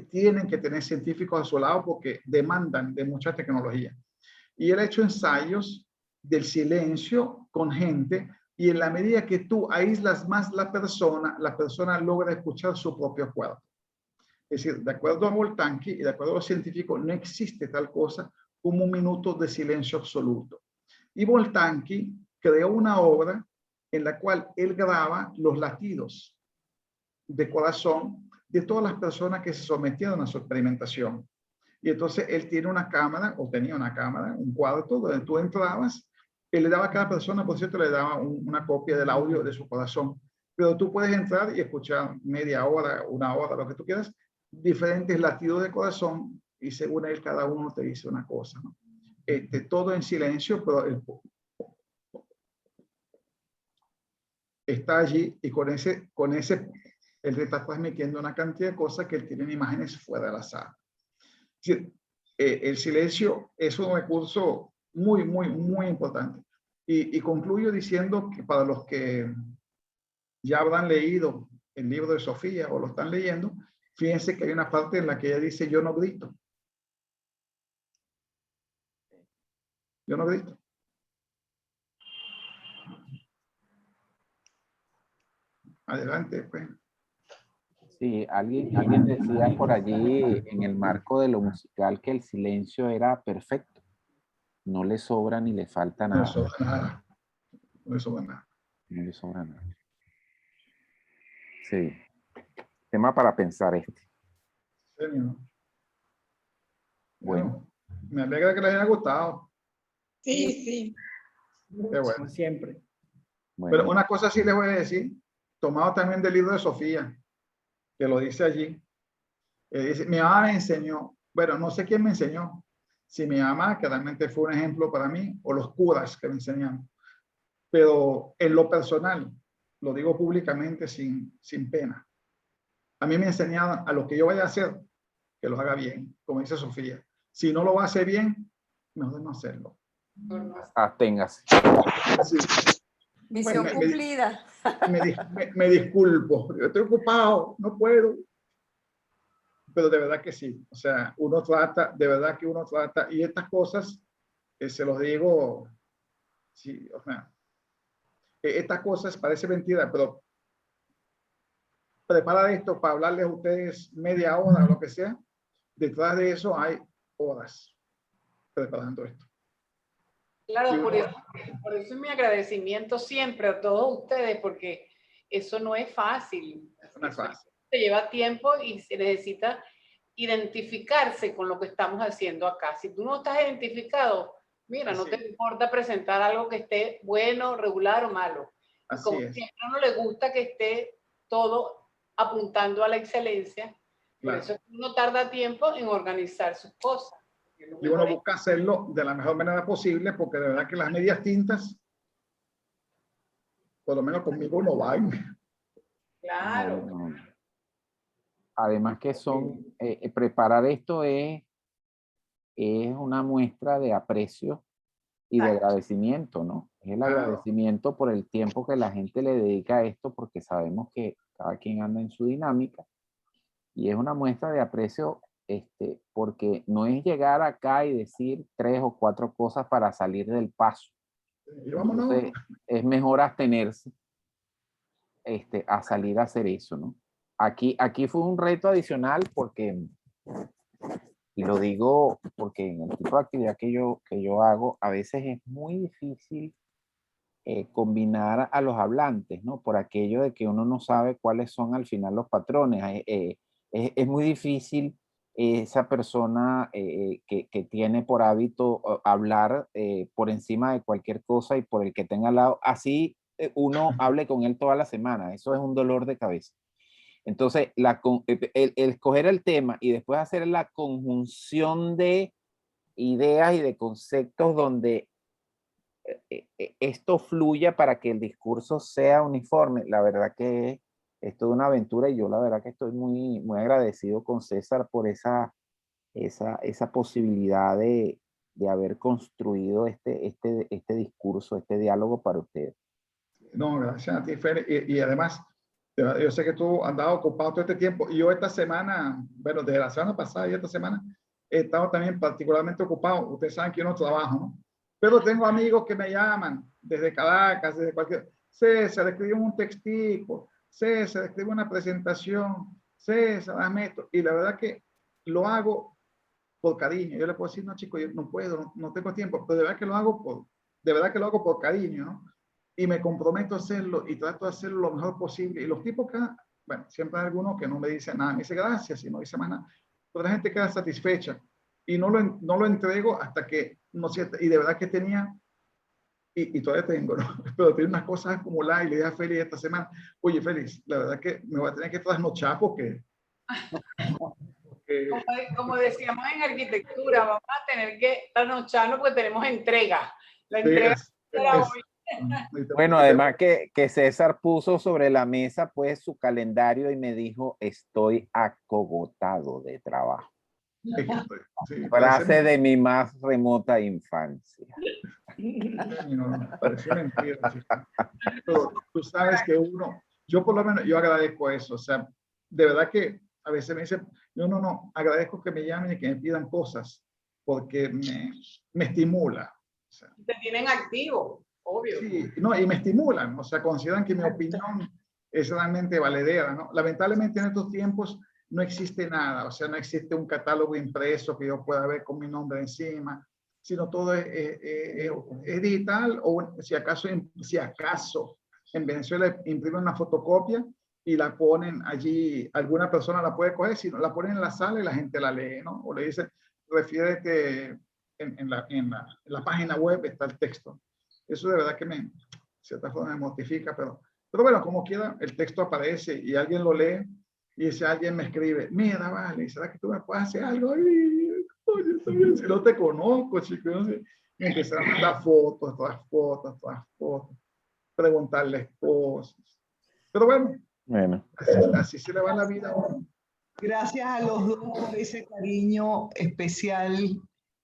tienen que tener científicos a su lado porque demandan de mucha tecnología. Y él ha hecho ensayos del silencio con gente y en la medida que tú aíslas más la persona logra escuchar su propio cuerpo. Es decir, de acuerdo a Boltanqui y de acuerdo a los científicos, no existe tal cosa como un minuto de silencio absoluto. Y Boltanqui creó una obra en la cual él graba los latidos de corazón de todas las personas que se sometieron a su experimentación. Y entonces él tiene una cámara, o tenía una cámara, un cuarto donde tú entrabas, él le daba a cada persona, por cierto, le daba una copia del audio de su corazón. Pero tú puedes entrar y escuchar media hora, una hora, lo que tú quieras, diferentes latidos de corazón y según él cada uno te dice una cosa, ¿no? Todo en silencio, pero está allí y con ese él te está transmitiendo una cantidad de cosas que él tiene en imágenes fuera de la sala. Es decir, el silencio es un recurso muy, muy, muy importante. Y concluyo diciendo que para los que ya habrán leído el libro de Sofía o lo están leyendo, fíjense que hay una parte en la que ella dice, yo no grito. Yo no grito. Adelante, pues. Sí, alguien decía por allí en el marco de lo musical que el silencio era perfecto. No le sobra ni le falta nada. No le sobra nada. No le sobra nada. No le sobra nada. Sí. Tema para pensar este. Señor. Bueno. Me alegra que les haya gustado. Sí, sí. Qué bueno. Como siempre. Bueno. Pero una cosa sí les voy a decir, tomado también del libro de Sofía, que lo dice allí. Dice, mi mamá me enseñó, bueno, no sé quién me enseñó, si mi mamá, que realmente fue un ejemplo para mí, o los curas que me enseñaron. Pero en lo personal, lo digo públicamente sin pena. A mí me enseñaron a lo que yo vaya a hacer, que lo haga bien, como dice Sofía. Si no lo hace bien, mejor no hacerlo. Absténgase. Sí. Misión cumplida. Me disculpo, yo estoy ocupado, no puedo. Pero de verdad que sí, o sea, uno trata, de verdad que uno trata, y estas cosas, se los digo, sí, o sea, estas cosas parece mentira, pero preparar esto para hablarles a ustedes media hora o lo que sea, detrás de eso hay horas preparando esto. Claro, por eso es mi agradecimiento siempre a todos ustedes, porque eso no es fácil. No es fácil. Se lleva tiempo y se necesita identificarse con lo que estamos haciendo acá. Si tú no estás identificado, mira, no te importa presentar algo que esté bueno, regular o malo. Así como es. siempre a uno le gusta que esté todo apuntando a la excelencia, por Claro. eso uno tarda tiempo en organizar sus cosas. Y uno busca hacerlo de la mejor manera posible, porque de verdad que las medias tintas, por lo menos conmigo, no van. Claro. No. Además que preparar esto es una muestra de aprecio y de agradecimiento, ¿no? Es el agradecimiento por el tiempo que la gente le dedica a esto, porque sabemos que cada quien anda en su dinámica, y es una muestra de aprecio, porque no es llegar acá y decir 3 o 4 cosas para salir del paso. Entonces, es mejor abstenerse a salir a hacer eso, ¿no? Aquí fue un reto adicional porque, y lo digo porque en el tipo de actividad que yo hago, a veces es muy difícil combinar a los hablantes, ¿no? Por aquello de que uno no sabe cuáles son al final los patrones. Es muy difícil esa persona que tiene por hábito hablar por encima de cualquier cosa y por el que tenga al lado, así uno hable con él toda la semana. Eso es un dolor de cabeza. Entonces, el escoger el tema y después hacer la conjunción de ideas y de conceptos donde esto fluya para que el discurso sea uniforme, la verdad que es toda una aventura y yo la verdad que estoy muy, muy agradecido con César por esa posibilidad de haber construido este discurso, este diálogo para ustedes. No, gracias a ti, Fer. Y además, yo sé que tú andabas ocupado todo este tiempo. Y yo esta semana, bueno, desde la semana pasada y esta semana, he estado también particularmente ocupado. Ustedes saben que yo no trabajo, ¿no? Pero tengo amigos que me llaman desde Caracas, desde cualquier... César, escribí un textico. César, escribí una presentación. César, hazme esto. Y la verdad que lo hago por cariño. Yo le puedo decir, no, chicos, yo no puedo, no tengo tiempo. Pero de verdad que lo hago por cariño, ¿no? Y me comprometo a hacerlo y trato de hacerlo lo mejor posible. Y los tipos que, bueno, siempre hay algunos que no me dicen nada, me dice gracias y no dice más nada. Pero la gente queda satisfecha y no lo entrego hasta que, no sé, y de verdad que tenía, y todavía tengo, ¿no? Pero tengo unas cosas acumuladas y le dije a Félix esta semana, oye Félix, la verdad que me voy a tener que trasnochar porque como decíamos en arquitectura, vamos a tener que trasnocharnos porque tenemos entrega. La entrega será hoy. Bueno, además que César puso sobre la mesa pues su calendario y me dijo, estoy acogotado de trabajo. Frase de mi más remota infancia. No, pareció mentira. Pero tú sabes que yo por lo menos, yo agradezco eso. O sea, de verdad que a veces me dicen, yo no, agradezco que me llamen y que me pidan cosas porque me estimula. O sea, te tienen activo. Obvio. Sí, no, y me estimulan, o sea, consideran que mi opinión es realmente valedera, ¿no? Lamentablemente en estos tiempos no existe nada, o sea, no existe un catálogo impreso que yo pueda ver con mi nombre encima, sino todo es digital o si acaso en Venezuela imprimen una fotocopia y la ponen allí, alguna persona la puede coger, si no, la ponen en la sala y la gente la lee, ¿no? O le dicen, refiérete en la página web está el texto. Eso de verdad que de cierta forma me mortifica, pero bueno, como quiera, el texto aparece y alguien lo lee y ese alguien me escribe, mira, vale, ¿será que tú me puedes hacer algo? Ay, oye, si no te conozco, chico, no sé. Me empezaron a mandar fotos, preguntarles cosas. Pero bueno, así se le va la vida a uno. Gracias a los dos por ese cariño especial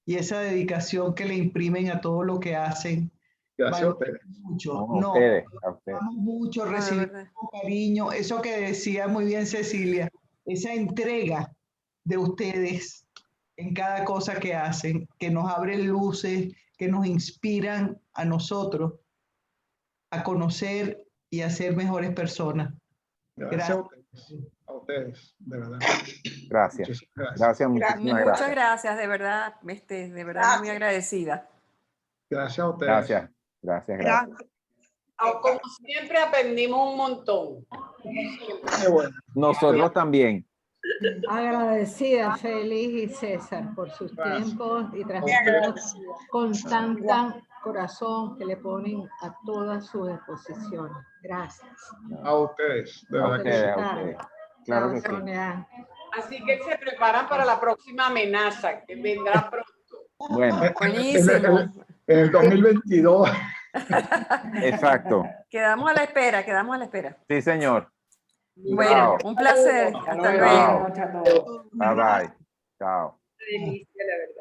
y esa dedicación que le imprimen a todo lo que hacen. Gracias a ustedes. Mucho. A ustedes. Vamos mucho, recibimos con cariño. Eso que decía muy bien Cecilia, esa entrega de ustedes en cada cosa que hacen, que nos abren luces, que nos inspiran a nosotros a conocer y a ser mejores personas. Gracias. A ustedes, de verdad. Gracias. Gracias, muchísimas gracias. Muchas gracias, de verdad, muy agradecida. Gracias a ustedes. Gracias. Como siempre aprendimos un montón. Nosotros también. Agradecida, Félix y César, por sus tiempos y transmitirnos con tanto corazón que le ponen a todas sus exposiciones. Gracias. A ustedes, de verdad a ustedes. Claro que sí. Así que se preparan para la próxima amenaza que vendrá pronto. Bueno, buenísimo. En el 2022. Exacto. Quedamos a la espera. Sí, señor. Bueno, un placer. Hasta luego. Bye bye. Chao. Una delicia, la verdad.